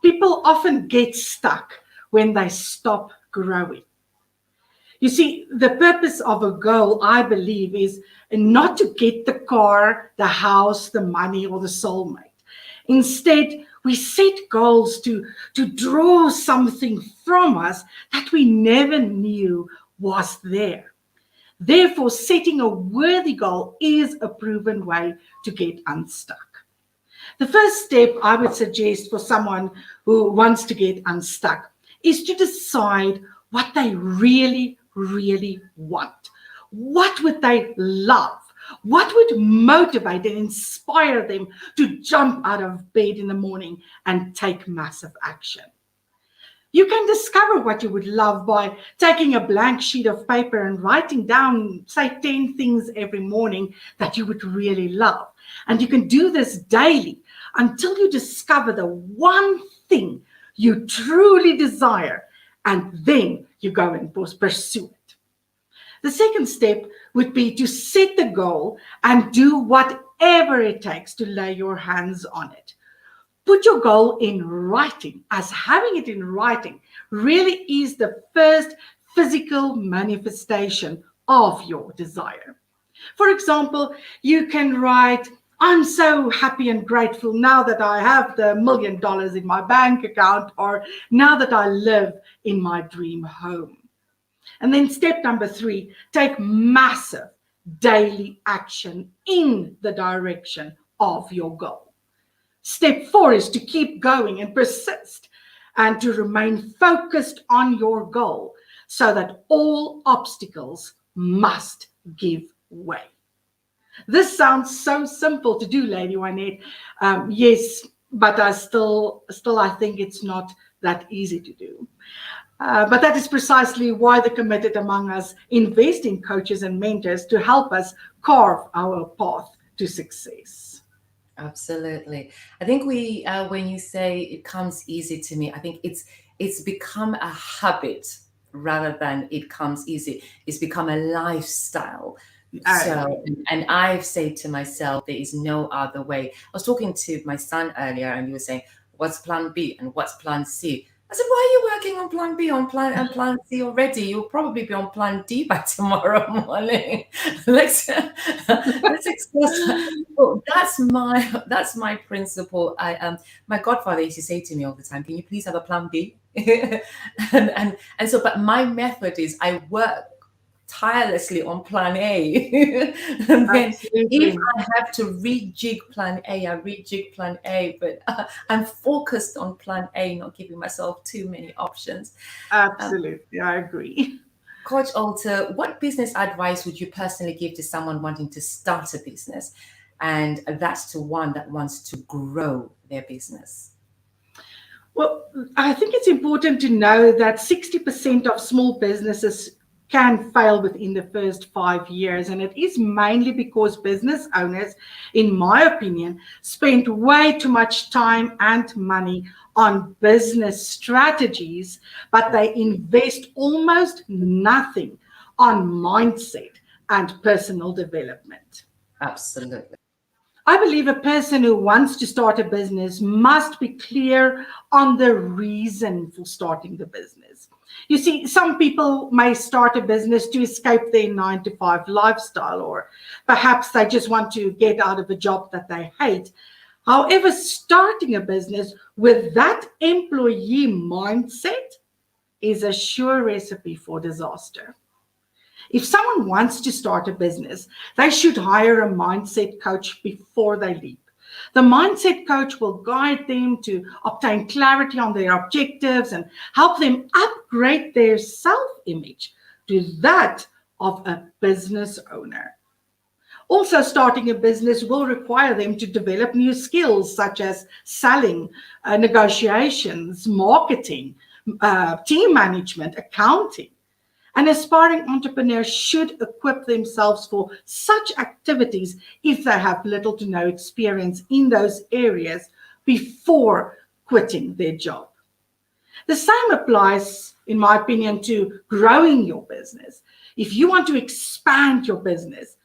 E: People often get stuck when they stop growing. You see, the purpose of a goal, I believe, is not to get the car, the house, the money, or the soulmate. Instead, we set goals to draw something from us that we never knew was there. Therefore, setting a worthy goal is a proven way to get unstuck. The first step I would suggest for someone who wants to get unstuck is to decide what they really want. What would they love? What would motivate and inspire them to jump out of bed in the morning and take massive action? You can discover what you would love by taking a blank sheet of paper and writing down, say, 10 things every morning that you would really love. And you can do this daily until you discover the one thing you truly desire, and then you go and pursue it. The second step would be to set the goal and do whatever it takes to lay your hands on it. Put your goal in writing, as having it in writing really is the first physical manifestation of your desire. For example, you can write, I'm so happy and grateful now that I have the $1 million in my bank account, or now that I live in my dream home. And then step number 3, take massive daily action in the direction of your goal. Step 4 is to keep going and persist and to remain focused on your goal so that all obstacles must give way. This sounds so simple to do, Lady Juanette. Yes, but I still I think it's not that easy to do. But that is precisely why the committed among us invest in coaches and mentors to help us carve our path to success.
B: Absolutely. I think when you say it comes easy to me, I think it's become a habit rather than it comes easy. It's become a lifestyle. So, and I've said to myself, there is no other way. I was talking to my son earlier, and he was saying, "What's Plan B and what's Plan C?" I said, "Why are you working on Plan B, on Plan C already? You'll probably be on Plan D by tomorrow morning." let's explore. Well, that's my principle. My godfather used to say to me all the time, "Can you please have a Plan B?" and so, but my method is I work tirelessly on Plan A. And then if I have to rejig Plan A, I rejig Plan A, but I'm focused on Plan A, not giving myself too many options.
E: Absolutely, I agree.
B: Coach Alter, what business advice would you personally give to someone wanting to start a business, and that's to one that wants to grow their business?
E: Well, I think it's important to know that 60% of small businesses can fail within the first 5 years. And it is mainly because business owners, in my opinion, spend way too much time and money on business strategies, but they invest almost nothing on mindset and personal development.
B: Absolutely.
E: I believe a person who wants to start a business must be clear on the reason for starting the business. You see, some people may start a business to escape their 9-to-5 lifestyle, or perhaps they just want to get out of a job that they hate. However, starting a business with that employee mindset is a sure recipe for disaster. If someone wants to start a business, they should hire a mindset coach before they leap. The mindset coach will guide them to obtain clarity on their objectives and help them upgrade their self-image to that of a business owner. Also, starting a business will require them to develop new skills such as selling, negotiations, marketing, team management, accounting. An aspiring entrepreneur should equip themselves for such activities if they have little to no experience in those areas before quitting their job. The same applies, in my opinion, to growing your business. If you want to expand your business,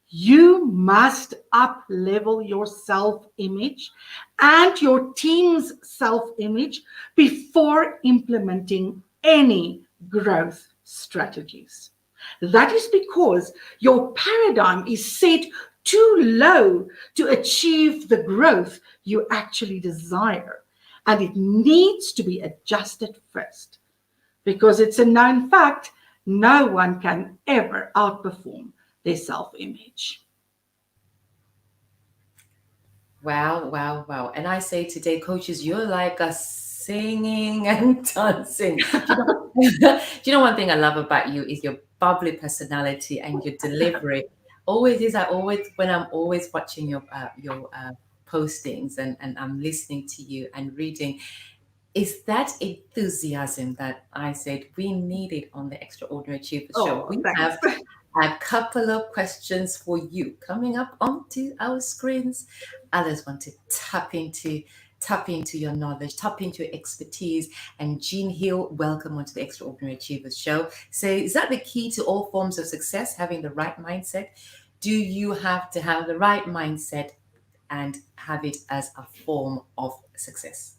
E: you must up-level your self-image and your team's self-image before implementing any growth strategies. That is because your paradigm is set too low to achieve the growth you actually desire, and it needs to be adjusted first, because it's a known fact no one can ever outperform their self-image.
B: Wow, wow, wow. And I say today, coaches, you're like us singing and dancing. Do you know one thing I love about you is your bubbly personality and your delivery. Always is. When I'm always watching your postings and I'm listening to you and reading, is that enthusiasm that I said we needed on the Extraordinary Achievers Show. We
E: Thanks.
B: have a couple of questions for you coming up onto our screens. Others want to tap into your knowledge, tap into your expertise. And Jean Hill, welcome onto the Extraordinary Achievers Show. So is that the key to all forms of success, having the right mindset? Do you have to have the right mindset and have it as a form of success?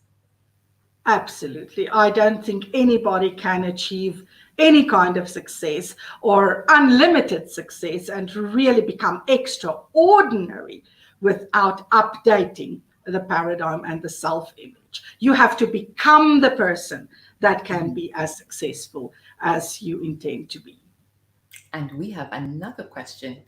E: Absolutely. I don't think anybody can achieve any kind of success or unlimited success and really become extraordinary without updating the paradigm and the self-image. You have to become the person that can be as successful as you intend to be.
B: And we have another question.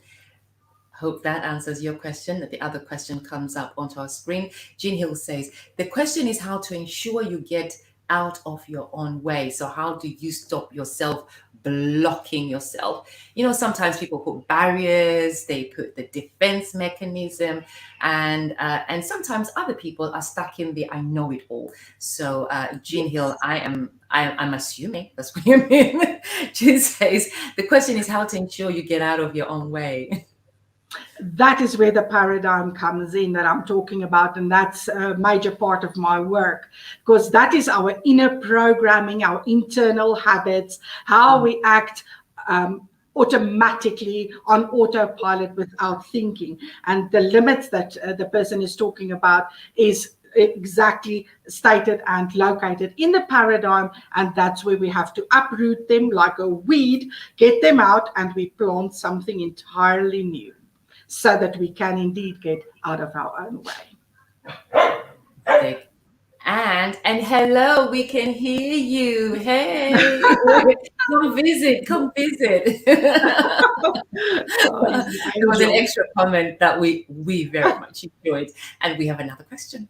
B: Hope that answers your question, that the other question comes up onto our screen. Jean Hill says, the question is how to ensure you get out of your own way. So how do you stop yourself blocking yourself? You know, sometimes people put barriers, they put the defense mechanism, and sometimes other people are stuck in the I know it all. So Jean Hill, I'm assuming that's what you mean. Jean says, the question is how to ensure you get out of your own way.
E: That is where the paradigm comes in that I'm talking about, and that's a major part of my work, because that is our inner programming, our internal habits, how we act automatically on autopilot without thinking. And the limits that the person is talking about is exactly stated and located in the paradigm, and that's where we have to uproot them like a weed, get them out, and we plant something entirely new, so that we can indeed get out of our own way.
B: And hello, we can hear you. Hey, come visit. There was an extra comment that we very much enjoyed. And we have another question.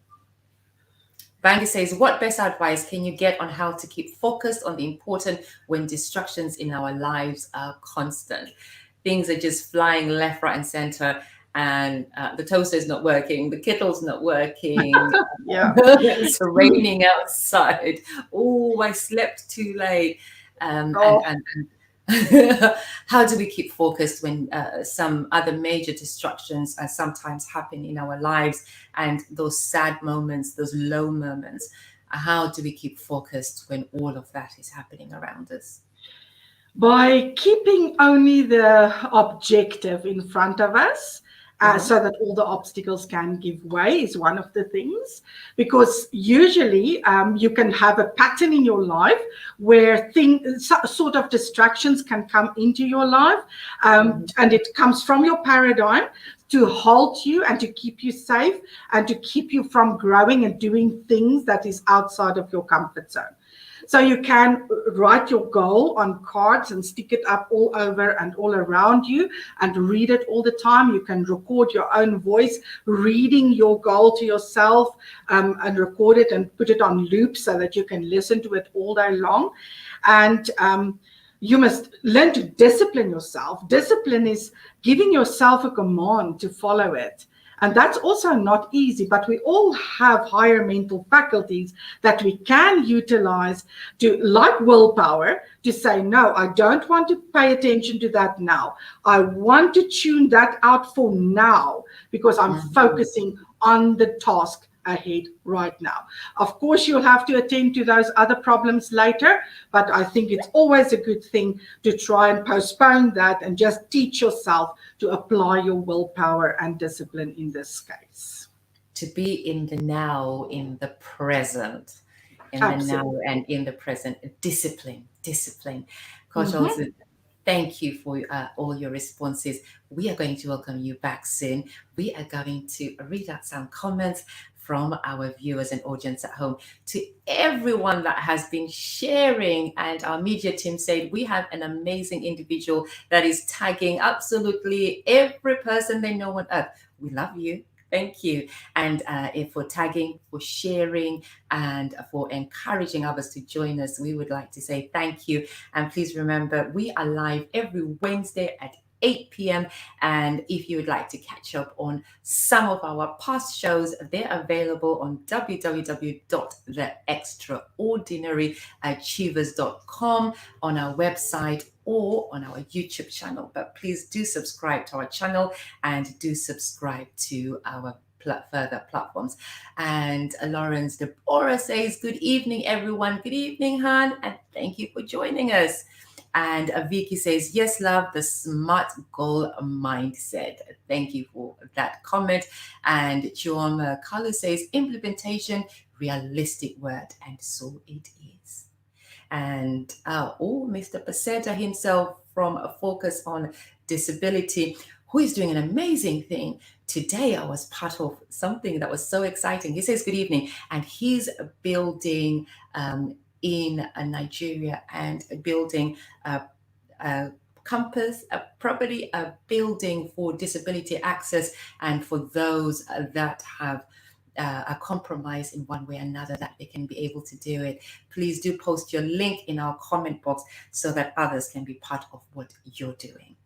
B: Bangi says, what best advice can you get on how to keep focused on the important when distractions in our lives are constant? Things are just flying left, right, and center, and the toaster is not working, the kettle's not working. It's raining outside. Oh, I slept too late. And how do we keep focused when some other major distractions sometimes happen in our lives, and those sad moments, those low moments? How do we keep focused when all of that is happening around us?
E: By keeping only the objective in front of us, so that all the obstacles can give way, is one of the things. Because usually you can have a pattern in your life where sort of distractions can come into your life, and it comes from your paradigm to halt you and to keep you safe and to keep you from growing and doing things that is outside of your comfort zone. So you can write your goal on cards and stick it up all over and all around you and read it all the time. You can record your own voice reading your goal to yourself, and record it and put it on loop so that you can listen to it all day long. And you must learn to discipline yourself. Discipline is giving yourself a command to follow it. And that's also not easy, but we all have higher mental faculties that we can utilize to, like willpower, to say, no, I don't want to pay attention to that now. I want to tune that out for now because I'm focusing on the task ahead right now. Of course, you'll have to attend to those other problems later, but I think it's always a good thing to try and postpone that and just teach yourself to apply your willpower and discipline in this case.
B: To be in the now, in the present, in the now and in the present. Discipline. Coach Olsen, thank you for all your responses. We are going to welcome you back soon. We are going to read out some comments from our viewers and audience at home. To everyone that has been sharing, and our media team said we have an amazing individual that is tagging absolutely every person they know on earth. We love you. Thank you. And for tagging, for sharing, and for encouraging others to join us, we would like to say thank you. And please remember, we are live every Wednesday at 8 p.m. And if you would like to catch up on some of our past shows, they're available on www.theextraordinaryachievers.com, on our website, or on our YouTube channel. But please do subscribe to our channel and do subscribe to our further platforms. And Lawrence Deborah says, good evening, everyone. Good evening, Han, and thank you for joining us. And Vicky says, yes, love, the smart goal mindset. Thank you for that comment. And Chioma Kalu says, implementation, realistic word. And so it is. And Mr. Paseta himself from a Focus on Disability, who is doing an amazing thing. Today, I was part of something that was so exciting. He says, good evening. And he's building in Nigeria and building a campus, a property, a building for disability access and for those that have a compromise in one way or another, that they can be able to do it. Please do post your link in our comment box so that others can be part of what you're doing.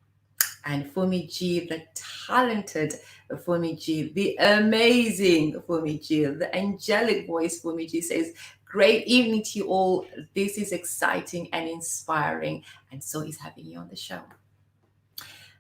B: And Fumi G, the talented Fumi G, the amazing Fumi G, the angelic voice Fumi G says, great evening to you all. This is exciting and inspiring, and so is having you on the show.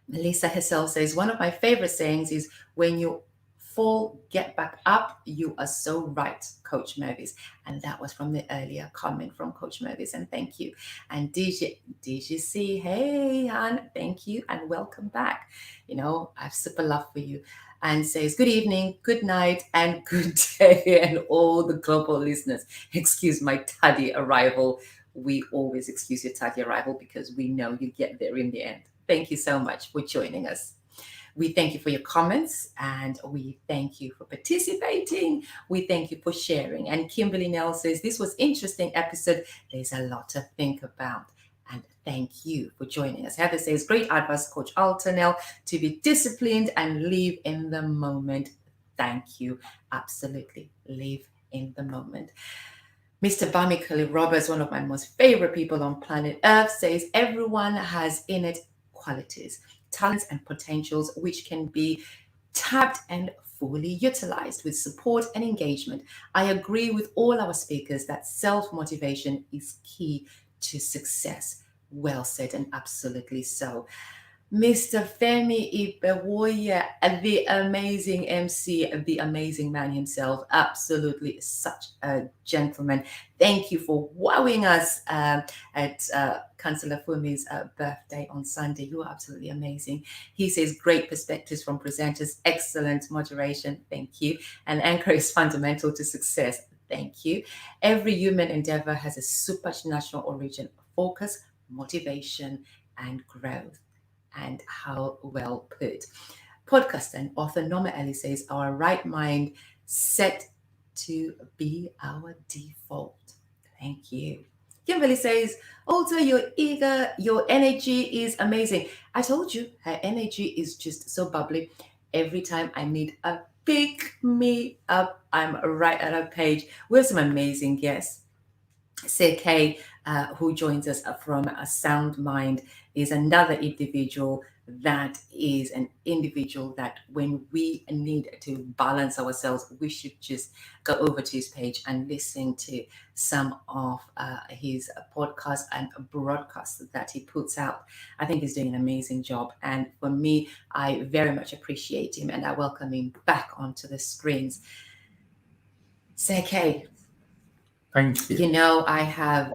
B: Melissa herself says, one of my favorite sayings is, when you fall, get back up. You are so right, Coach Mervis. And that was from the earlier comment from Coach Mervis, and thank you. And DGC, hey, Han, thank you and welcome back. You know, I have super love for you. And says, good evening, good night, and good day, and all the global listeners. Excuse my tardy arrival. We always excuse your tardy arrival because we know you get there in the end. Thank you so much for joining us. We thank you for your comments, and we thank you for participating. We thank you for sharing. And Kimberly Nell says, this was interesting episode. There's a lot to think about. And thank you for joining us. Heather says, great advice, Coach Altonel, to be disciplined and live in the moment. Thank you. Absolutely. Live in the moment. Mr. Bamikali Roberts, one of my most favorite people on planet Earth, says, everyone has innate qualities, talents, and potentials which can be tapped and fully utilized with support and engagement. I agree with all our speakers that self-motivation is key to success. Well said, and absolutely so. Mr. Femi Ibewoye, the amazing MC, the amazing man himself, absolutely such a gentleman. Thank you for wowing us at Councillor Fumi's birthday on Sunday. You are absolutely amazing. He says, great perspectives from presenters, excellent moderation. Thank you. And anchor is fundamental to success. Thank you. Every human endeavor has a supernatural origin, focus, motivation, and growth. And how well put. Podcaster and author Norma Ellie says, our right mind set to be our default. Thank you. Kimberly says, also, you're eager, your energy is amazing. I told you, her energy is just so bubbly. Every time I need a pick me up, I'm right at her page. We have some amazing guests. CK, who joins us from a Sound Mind, is another individual that is an individual that when we need to balance ourselves, we should just go over to his page and listen to some of his podcasts and broadcasts that he puts out. I think he's doing an amazing job. And for me, I very much appreciate him and I welcome him back onto the screens. CK,
C: Thank you.
B: you know, I have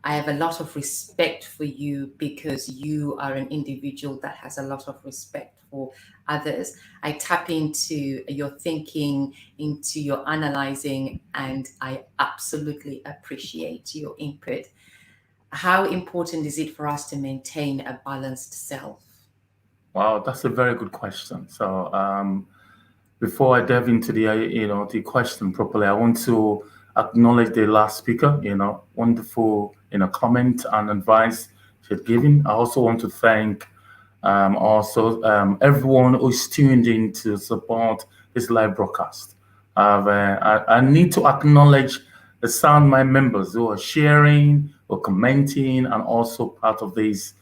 B: a lot of respect for you because you are an individual that has a lot of respect for others. I tap into your thinking, into your analyzing, and I absolutely appreciate your input. How important is it for us to maintain a balanced self?
C: Wow, that's a very good question. So, before I delve into the question properly, I want to acknowledge the last speaker. Wonderful comment and advice she had given. I also want to thank everyone who's tuned in to support this live broadcast. I need to acknowledge the Sound Mind members who are sharing or commenting and also part of this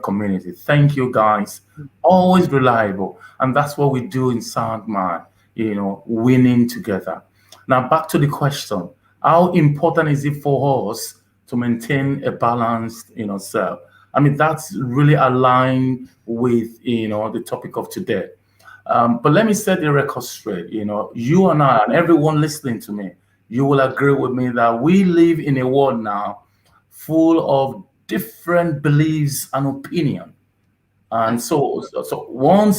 C: community. Thank you guys. Always reliable. And that's what we do in Sound Mind, winning together. Now back to the question. How important is it for us to maintain a balanced, self? I mean, that's really aligned with, the topic of today. But let me set the record straight. You and I and everyone listening to me, you will agree with me that we live in a world now full of different beliefs and opinion. And so one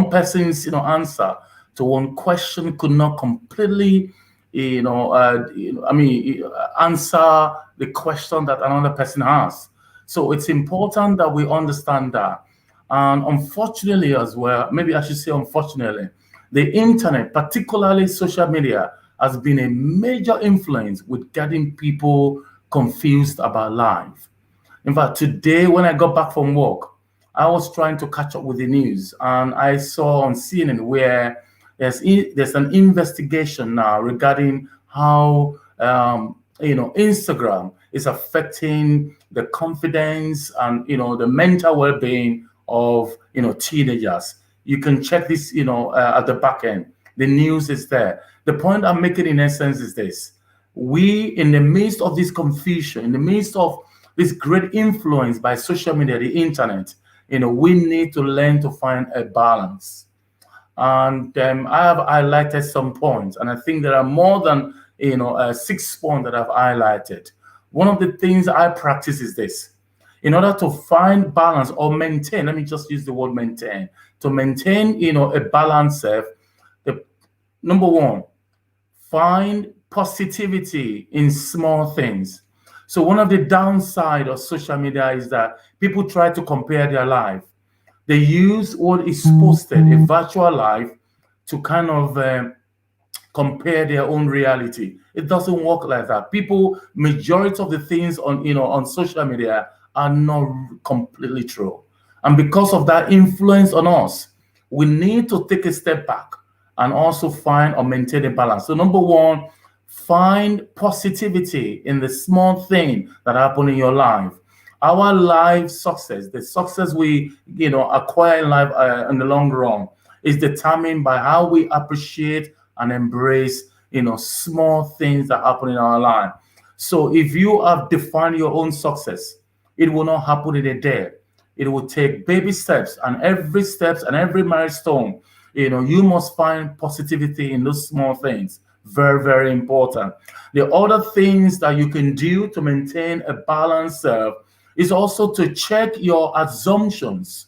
C: person's answer to one question could not completely answer the question that another person has. So it's important that we understand that. And unfortunately as well, maybe I should say unfortunately, the internet, particularly social media, has been a major influence with getting people confused about life. In fact, today when I got back from work, I was trying to catch up with the news, and I saw on CNN where there's an investigation now regarding how Instagram is affecting the confidence and the mental well-being of teenagers. You can check this at the back end. The news is there. The point I'm making in essence is this: we, in the midst of this confusion, in the midst of this great influence by social media, the internet, we need to learn to find a balance. And I have highlighted some points, and I think there are more than 6 points that I've highlighted. One of the things I practice is this: in order to find balance or maintain, let me just use the word maintain, to maintain a balanced self. The number one, find positivity in small things. So one of the downside of social media is that people try to compare their life. They use what is posted, a virtual life, to kind of compare their own reality. It doesn't work like that. Majority of the things on social media are not completely true. And because of that influence on us, we need to take a step back and also find or maintain a balance. So number one, find positivity in the small thing that happen in your life. Our life success, the success we acquire in life in the long run, is determined by how we appreciate and embrace small things that happen in our life. So if you have defined your own success, it will not happen in a day. It will take baby steps, and every milestone, you must find positivity in those small things. Very, very important. The other things that you can do to maintain a balanced self is also to check your assumptions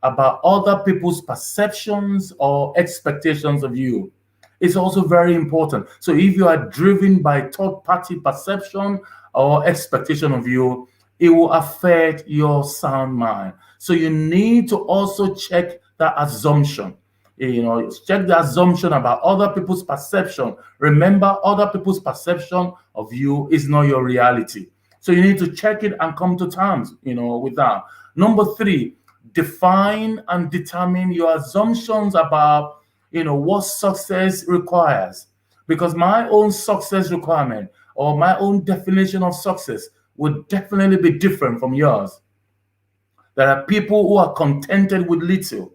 C: about other people's perceptions or expectations of you. It's also very important. So if you are driven by third-party perception or expectation of you, it will affect your sound mind. So you need to also check that assumption. Check the assumption about other people's perception. Remember, other people's perception of you is not your reality. So you need to check it and come to terms, with that. Number 3, define and determine your assumptions about, what success requires. Because my own success requirement or my own definition of success would definitely be different from yours. There are people who are contented with little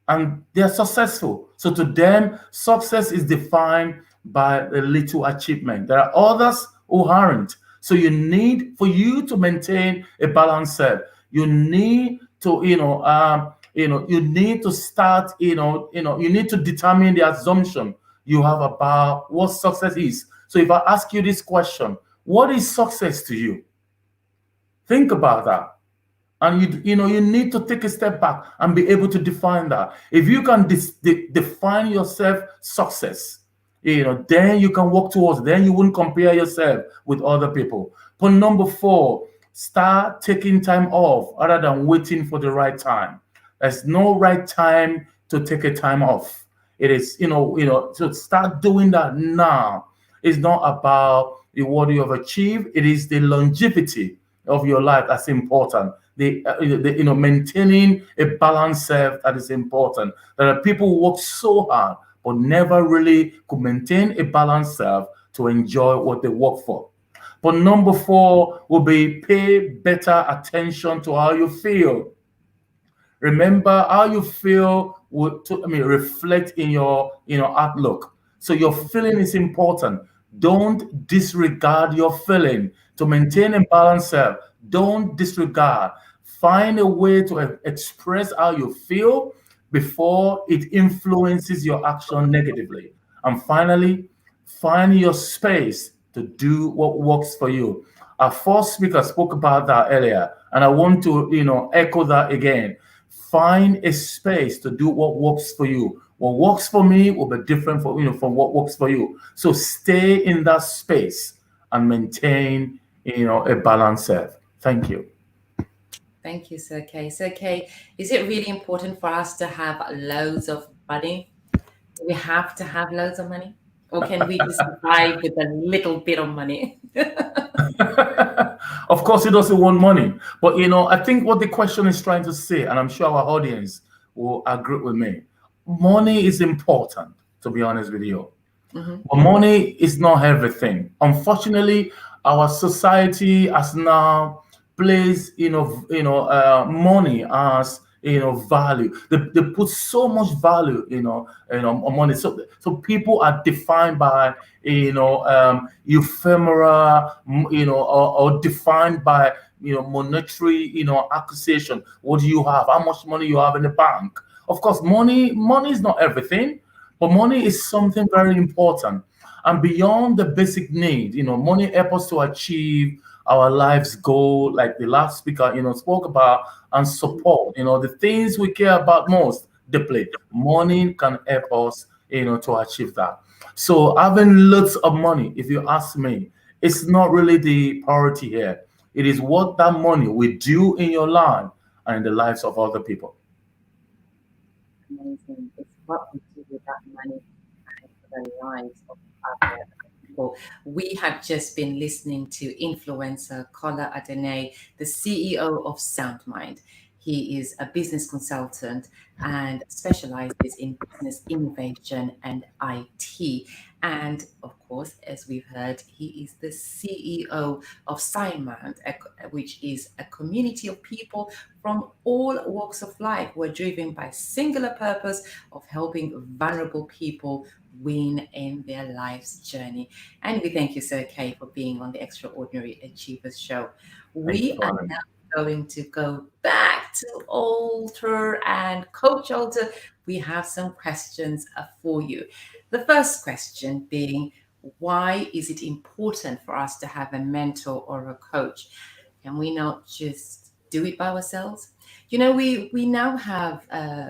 C: and they're successful. So to them, success is defined by a little achievement. There are others who aren't. So for you to maintain a balanced self, you need to, you need to start, you need to determine the assumption you have about what success is. So if I ask you this question, what is success to you? Think about that. And you need to take a step back and be able to define that. If you can define yourself success, then you can work towards. Then you wouldn't compare yourself with other people. Point number 4: start taking time off rather than waiting for the right time. There's no right time to take a time off. It is, to start doing that now. It's not about what you have achieved. It is the longevity of your life that's important. Maintaining a balanced self that is important. There are people who work so hard but never really could maintain a balanced self to enjoy what they work for. But number 4 will be pay better attention to how you feel. Remember, how you feel will reflect in your outlook. So your feeling is important. Don't disregard your feeling. To maintain a balanced self, don't disregard. Find a way to express how you feel before it influences your action negatively. And finally, find your space to do what works for you. Our first speaker spoke about that earlier, and I want to echo that again. Find a space to do what works for you. What works for me will be different from what works for you. So stay in that space and maintain a balanced self. Thank you.
B: Thank you, Sir Kay. Sir Kay, is it really important for us to have loads of money? Do we have to have loads of money? Or can we just survive with a little bit of money?
C: Of course, he doesn't want money. But, I think what the question is trying to say, and I'm sure our audience will agree with me, money is important, to be honest with you. Mm-hmm. But money is not everything. Unfortunately, our society has now placed, money as value. They put so much value, on money. So people are defined by, ephemera, or defined by, monetary, acquisition. What do you have? How much money you have in the bank? Of course, money is not everything, but money is something very important. And beyond the basic need, money helps us to achieve our life's goal, like the last speaker, spoke about, and support, the things we care about most deeply. Money can help us, to achieve that. So having lots of money, if you ask me, it's not really the priority here. It is what that money will do in your life and in the lives of other people.
B: Amazing. It's what we do with that money and for the lives of other people. We have just been listening to influencer Kola Adene, the CEO of Sound Mind. He is a business consultant and specializes in business innovation and IT. And of course, as we've heard, he is the CEO of Mind, which is a community of people from all walks of life who are driven by singular purpose of helping vulnerable people win in their life's journey. And we thank you, Sir Kay, for being on the Extraordinary Achievers Show. We are now going to go back to Alter and Coach Alter. We have some questions for you. The first question being, why is it important for us to have a mentor or a coach? Can we not just do it by ourselves? We now have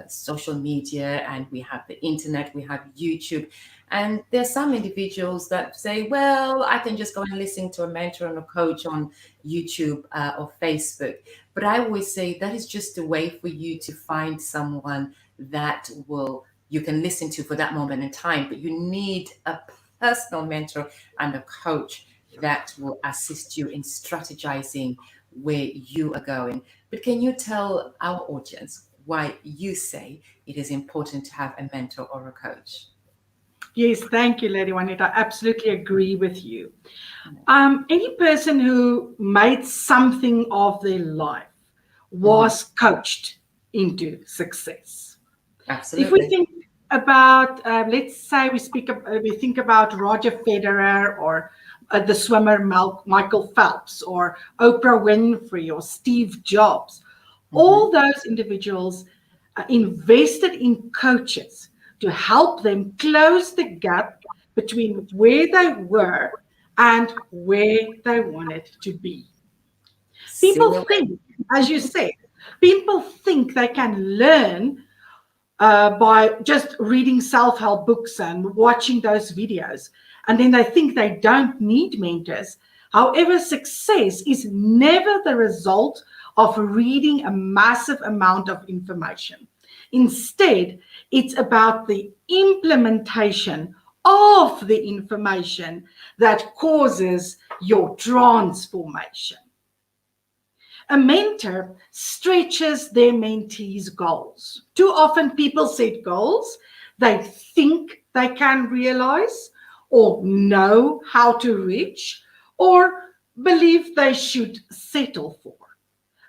B: social media, and we have the internet, we have YouTube. And there's some individuals that say, well, I can just go and listen to a mentor and a coach on YouTube or Facebook. But I always say that is just a way for you to find someone that will you can listen to for that moment in time, but you need a personal mentor and a coach that will assist you in strategizing where you are going. But can you tell our audience why you say it is important to have a mentor or a coach?
E: Yes, thank you, Lady Juanita. I absolutely agree with you. Any person who made something of their life was coached into success.
B: Absolutely.
E: If we think about, let's say we think about Roger Federer, or the swimmer Michael Phelps, or Oprah Winfrey, or Steve Jobs, all those individuals invested in coaches to help them close the gap between where they were and where they wanted to be. People think, as you said, people think they can learn by just reading self-help books and watching those videos. And then they think they don't need mentors. However, success is never the result of reading a massive amount of information. Instead, it's about the implementation of the information that causes your transformation. A mentor stretches their mentees' goals. Too often people set goals they think they can realize, or know how to reach, or believe they should settle for.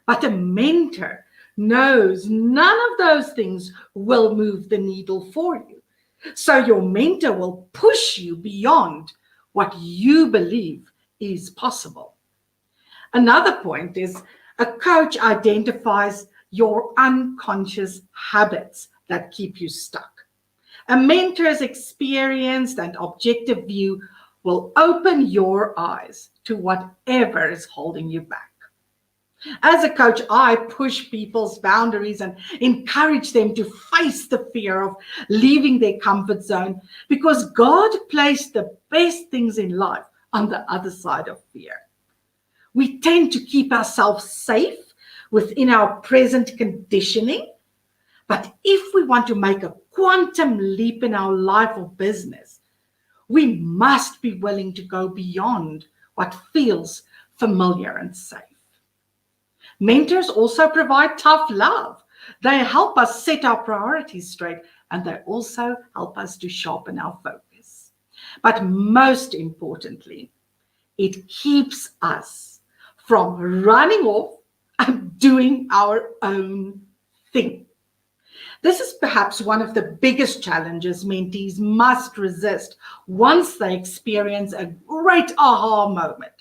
E: But a mentor knows none of those things will move the needle for you. So your mentor will push you beyond what you believe is possible. Another point is, a coach identifies your unconscious habits that keep you stuck. A mentor's experienced and objective view will open your eyes to whatever is holding you back. As a coach, I push people's boundaries and encourage them to face the fear of leaving their comfort zone, because God placed the best things in life on the other side of fear. We tend to keep ourselves safe within our present conditioning. But if we want to make a quantum leap in our life or business, we must be willing to go beyond what feels familiar and safe. Mentors also provide tough love. They help us set our priorities straight, and they also help us to sharpen our focus. But most importantly, it keeps us from running off and doing our own thing. This is perhaps one of the biggest challenges mentees must resist once they experience a great aha moment.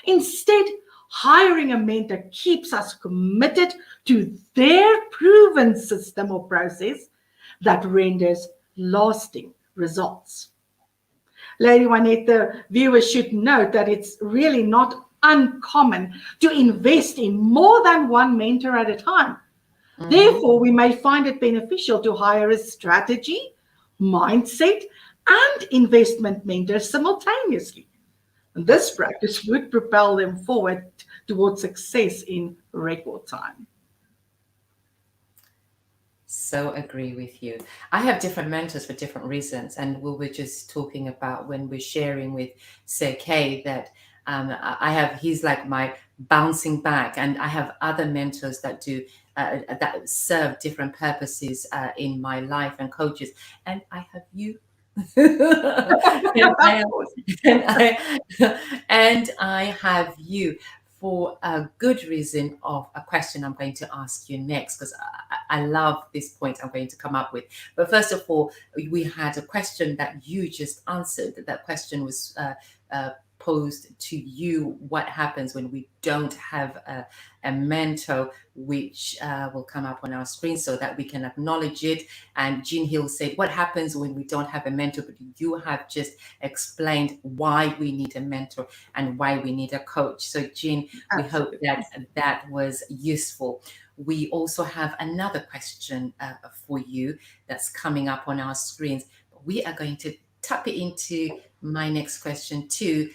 E: Instead, hiring a mentor keeps us committed to their proven system or process that renders lasting results. Lady Juanette, the viewers should note that it's really not uncommon to invest in more than one mentor at a time. Therefore, we may find it beneficial to hire a strategy, mindset, and investment mentor simultaneously. And this practice would propel them forward towards success in record time.
B: So agree with you. I have different mentors for different reasons. And we were just talking about when we're sharing with Sir Kay that he's like my bouncing back, and I have other mentors that do that serve different purposes in my life, and coaches, and I have you. and I have you for a good reason of a question I'm going to ask you next, because I love this point I'm going to come up with. But first of all, we had a question that you just answered. That question was posed to you: what happens when we don't have a mentor, which will come up on our screen so that we can acknowledge it. And Jean Hill said, what happens when we don't have a mentor? But you have just explained why we need a mentor and why we need a coach. So Jean, we hope that that was useful. We also have another question for you that's coming up on our screens. We are going to tap it into my next question too.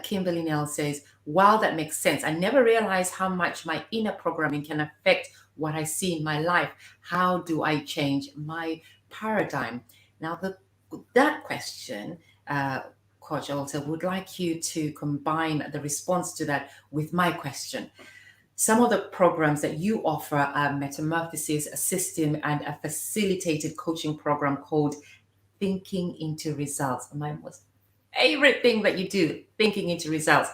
B: Kimberly Nell says, wow, that makes sense. I never realized how much my inner programming can affect what I see in my life. How do I change my paradigm. Now, that question, Coach Alter, would like you to combine the response to that with my question. Some of the programs that you offer are Metamorphosis, a system, and a facilitated coaching program called Thinking into Results. My most favorite thing that you do, Thinking into Results.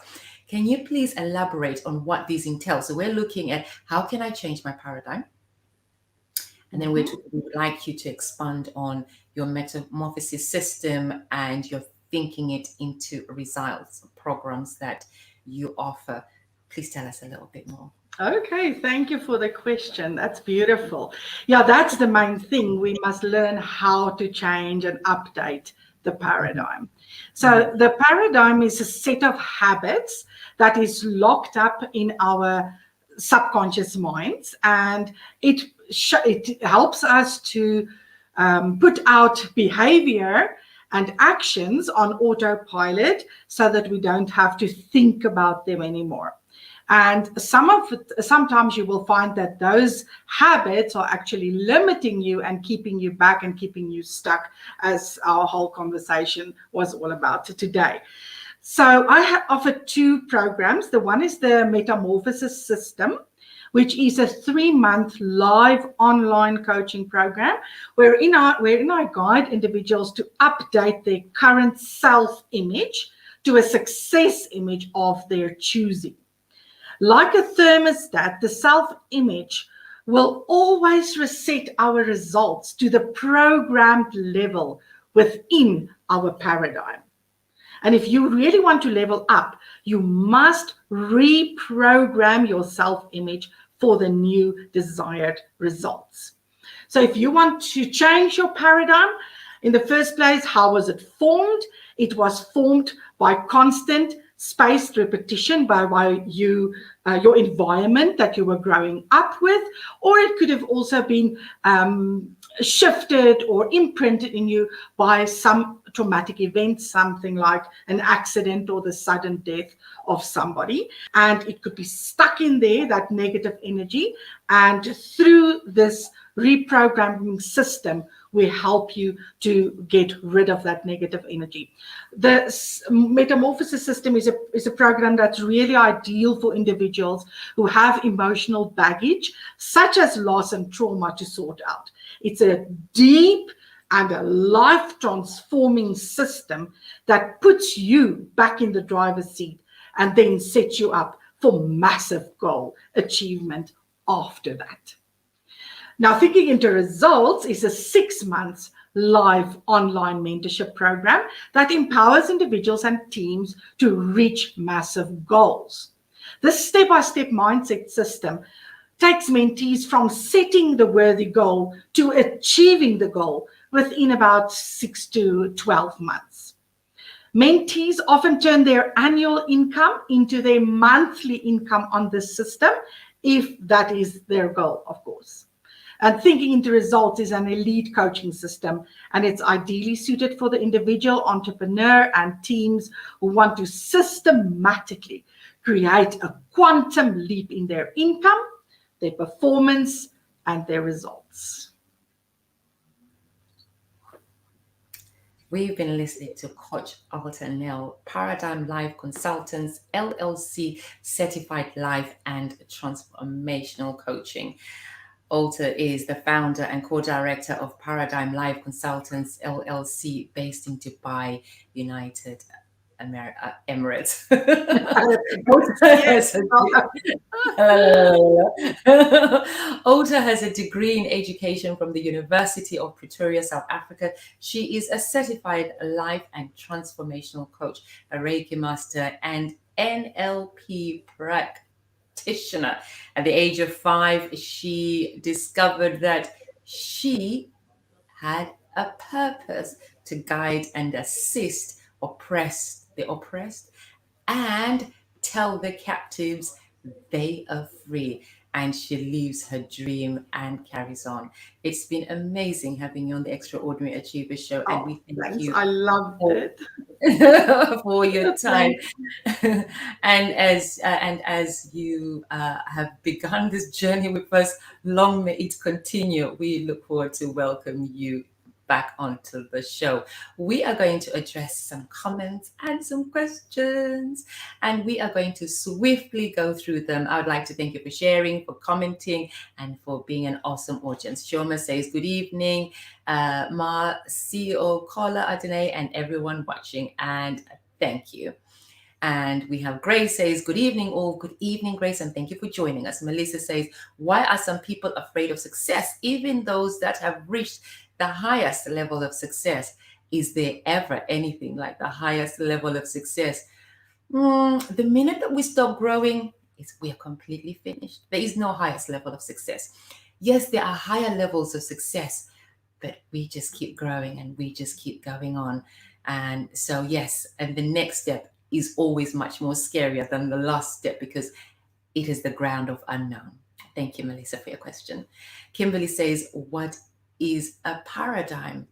B: Can you please elaborate on what these entail? So we're looking at how can I change my paradigm? And then we would like you to expand on your Metamorphosis system and your Thinking it into Results programs that you offer. Please tell us a little bit more.
E: Okay, thank you for the question. That's beautiful. Yeah, that's the main thing. We must learn how to change and update the paradigm. So the paradigm is a set of habits that is locked up in our subconscious minds, and it helps us to put out behavior and actions on autopilot so that we don't have to think about them anymore. And sometimes you will find that those habits are actually limiting you and keeping you back and keeping you stuck, as our whole conversation was all about today. So I offer 2 programs. The one is the Metamorphosis System, which is a 3-month live online coaching program wherein I guide individuals to update their current self-image to a success image of their choosing. Like a thermostat, the self-image will always reset our results to the programmed level within our paradigm. And if you really want to level up, you must reprogram your self-image for the new desired results. So if you want to change your paradigm, in the first place, how was it formed? It was formed by constant spaced repetition by your environment that you were growing up with, or it could have also been shifted or imprinted in you by some traumatic event, something like an accident or the sudden death of somebody. And it could be stuck in there, that negative energy. And through this reprogramming system, we help you to get rid of that negative energy. The Metamorphosis System is a program that's really ideal for individuals who have emotional baggage, such as loss and trauma, to sort out. It's a deep and a life-transforming system that puts you back in the driver's seat and then sets you up for massive goal achievement after that. Now, Thinking into Results is a 6-month live online mentorship program that empowers individuals and teams to reach massive goals. This step-by-step mindset system takes mentees from setting the worthy goal to achieving the goal within about 6 to 12 months. Mentees often turn their annual income into their monthly income on this system, if that is their goal, of course. And Thinking into Results is an elite coaching system, and it's ideally suited for the individual, entrepreneur, and teams who want to systematically create a quantum leap in their income, their performance, and their results.
B: We've been listening to Coach Alter Nell, Paradigm Life Consultants, LLC, Certified Life and Transformational Coaching. Alter is the founder and co-director of Paradigm Life Consultants, LLC, based in Dubai, United Emirates. Alter has a degree in education from the University of Pretoria, South Africa. She is a certified life and transformational coach, a Reiki master, and NLP practitioner. At the age of 5, she discovered that she had a purpose to guide and assist the oppressed and tell the captives they are free. And she lives her dream and carries on. It's been amazing having you on the Extraordinary Achievers Show, and we thank you.
E: I loved it
B: for your time. and as you have begun this journey with us, long may it continue. We look forward to welcome you back onto the show. We are going to address some comments and some questions, and we are going to swiftly go through them. I would like to thank you for sharing, for commenting, and for being an awesome audience. Shoma says, good evening, Ma, CEO, Kola, Adene, and everyone watching, and thank you. And we have Grace says, good evening all. Good evening, Grace, and thank you for joining us. Melissa says, why are some people afraid of success, even those that have reached the highest level of success? Is there ever anything like the highest level of success? The minute that we stop growing, we are completely finished. There is no highest level of success. Yes, there are higher levels of success, but we just keep growing and we just keep going on. And so, yes, and the next step is always much more scarier than the last step because it is the ground of unknown. Thank you, Melissa, for your question. Kimberly says, what is a paradigm?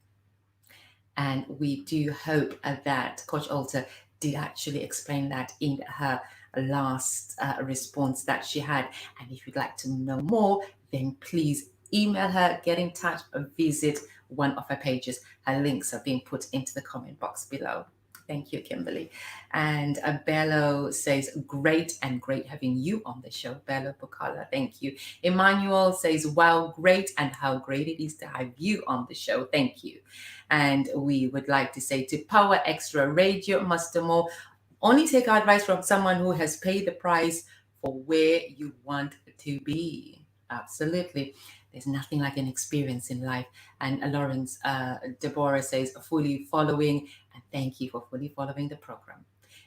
B: And we do hope that Coach Alter did actually explain that in her last response that she had. And if you'd like to know more, then please email her, get in touch, or visit one of her pages. Her links are being put into the comment box below. Thank you, Kimberly. And Bello says, great and great having you on the show, Bello Bukala. Thank you. Emmanuel says, wow, great, and how great it is to have you on the show. Thank you. And we would like to say to Power Extra Radio, Master Mo, only take advice from someone who has paid the price for where you want to be. Absolutely. There's nothing like an experience in life. And Lawrence Deborah says, fully following, and thank you for fully following the program.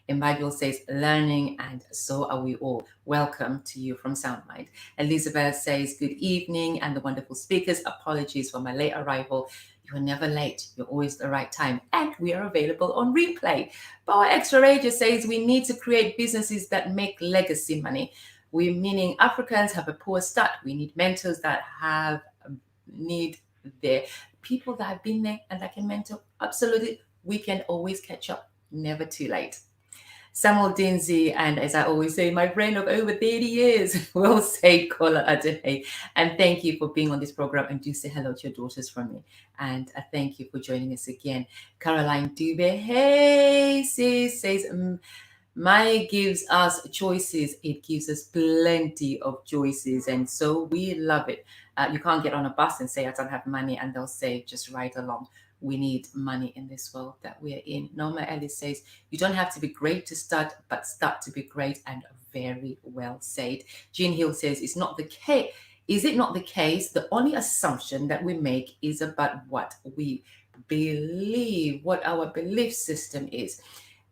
B: Emmanuel says, learning, and so are we all. Welcome to you from Soundmind. Elizabeth says, good evening, and the wonderful speakers. Apologies for my late arrival. You are never late. You're always the right time. And we are available on replay. Power Extra Radio says, we need to create businesses that make legacy money. We, meaning Africans, have a poor start. We need mentors that need their people that have been there and that can mentor. Absolutely. We can always catch up. Never too late. Samuel Dinsey, and as I always say, my friend of over 30 years, will say Kola Adene. And thank you for being on this program, and do say hello to your daughters from me. And thank you for joining us again. Caroline Dube, hey, sis, says, money gives us choices. It gives us plenty of choices, and so we love it. You can't get on a bus and say, I don't have money, and they'll say, just ride along. We need money in this world that we're in. Norma Ellis says, you don't have to be great to start, but start to be great, and very well said. Jean Hill says, it's not the case. Is it not the case? The only assumption that we make is about what we believe, what our belief system is.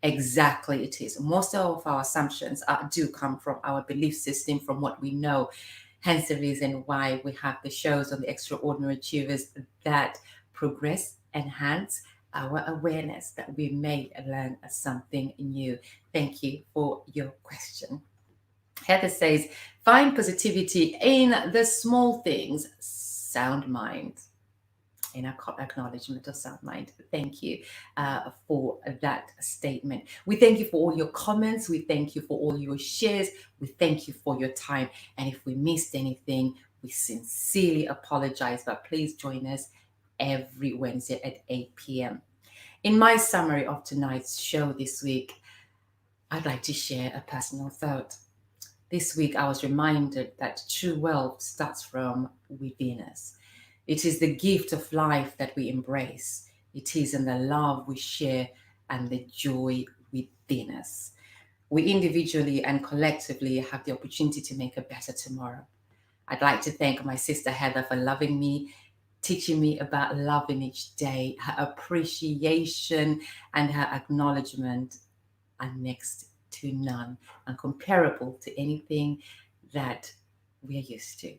B: Exactly, it is. Most of our assumptions do come from our belief system, from what we know. Hence the reason why we have the shows on the Extraordinary Achievers that progress, enhance our awareness, that we may learn something new. Thank you for your question. Heather says, find positivity in the small things. Sound mind. In our acknowledgement of sound mind. Thank you for that statement. We thank you for all your comments. We thank you for all your shares. We thank you for your time. And if we missed anything, we sincerely apologize, but please join us every Wednesday at 8 p.m. In my summary of tonight's show this week, I'd like to share a personal thought. This week, I was reminded that true wealth starts from within us. It is the gift of life that we embrace. It is in the love we share and the joy within us. We individually and collectively have the opportunity to make a better tomorrow. I'd like to thank my sister Heather for loving me, teaching me about loving each day. Her appreciation and her acknowledgement are next to none and comparable to anything that we are used to.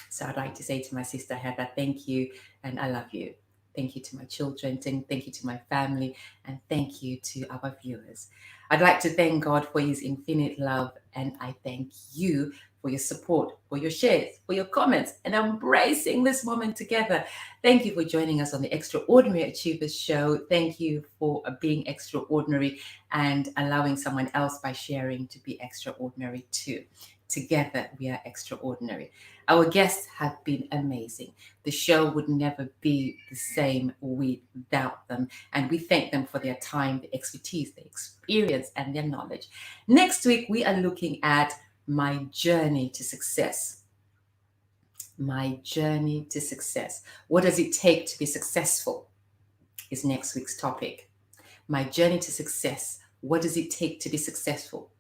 B: So I'd like to say to my sister Heather, thank you, and I love you. Thank you to my children, thank you to my family, and thank you to our viewers. I'd like to thank God for his infinite love, and I thank you for your support, for your shares, for your comments, and embracing this moment together. Thank you for joining us on the Extraordinary Achievers Show. Thank you for being extraordinary and allowing someone else by sharing to be extraordinary too. Together, we are extraordinary. Our guests have been amazing. The show would never be the same without them. And we thank them for their time, their expertise, their experience, and their knowledge. Next week, we are looking at my journey to success. My journey to success. What does it take to be successful? Is next week's topic. My journey to success. What does it take to be successful?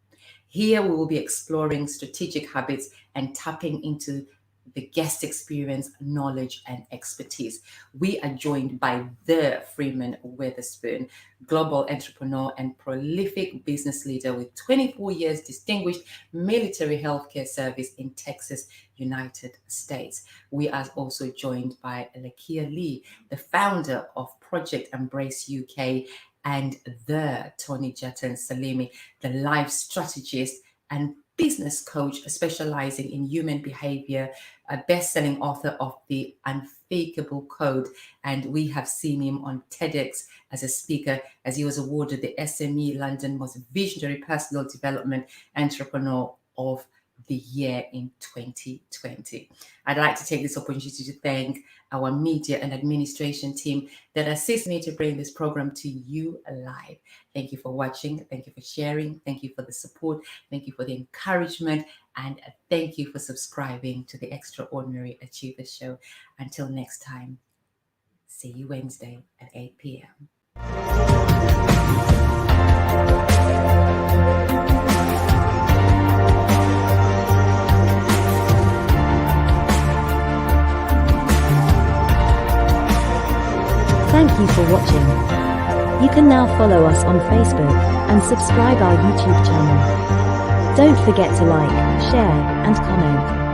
B: Here we will be exploring strategic habits and tapping into the guest experience, knowledge, and expertise. We are joined by the Freeman Witherspoon, global entrepreneur and prolific business leader with 24 years distinguished military healthcare service in Texas, United States. We are also joined by Lakia Lee, the founder of Project Embrace UK, and the Tony Jatan Salimi, the life strategist and business coach specializing in human behavior, a best-selling author of The Unfakeable Code. And we have seen him on TEDx as a speaker, as he was awarded the SME London Most Visionary Personal Development Entrepreneur of the Year in 2020. I'd like to take this opportunity to thank our media and administration team that assist me to bring this program to you live. Thank you for watching. Thank you for sharing. Thank you for the support. Thank you for the encouragement. And thank you for subscribing to the Extraordinary Achievers Show. Until next time, see you Wednesday at 8 p.m.
F: Thank you for watching. You can now follow us on Facebook and subscribe our YouTube channel. Don't forget to like, share, and comment.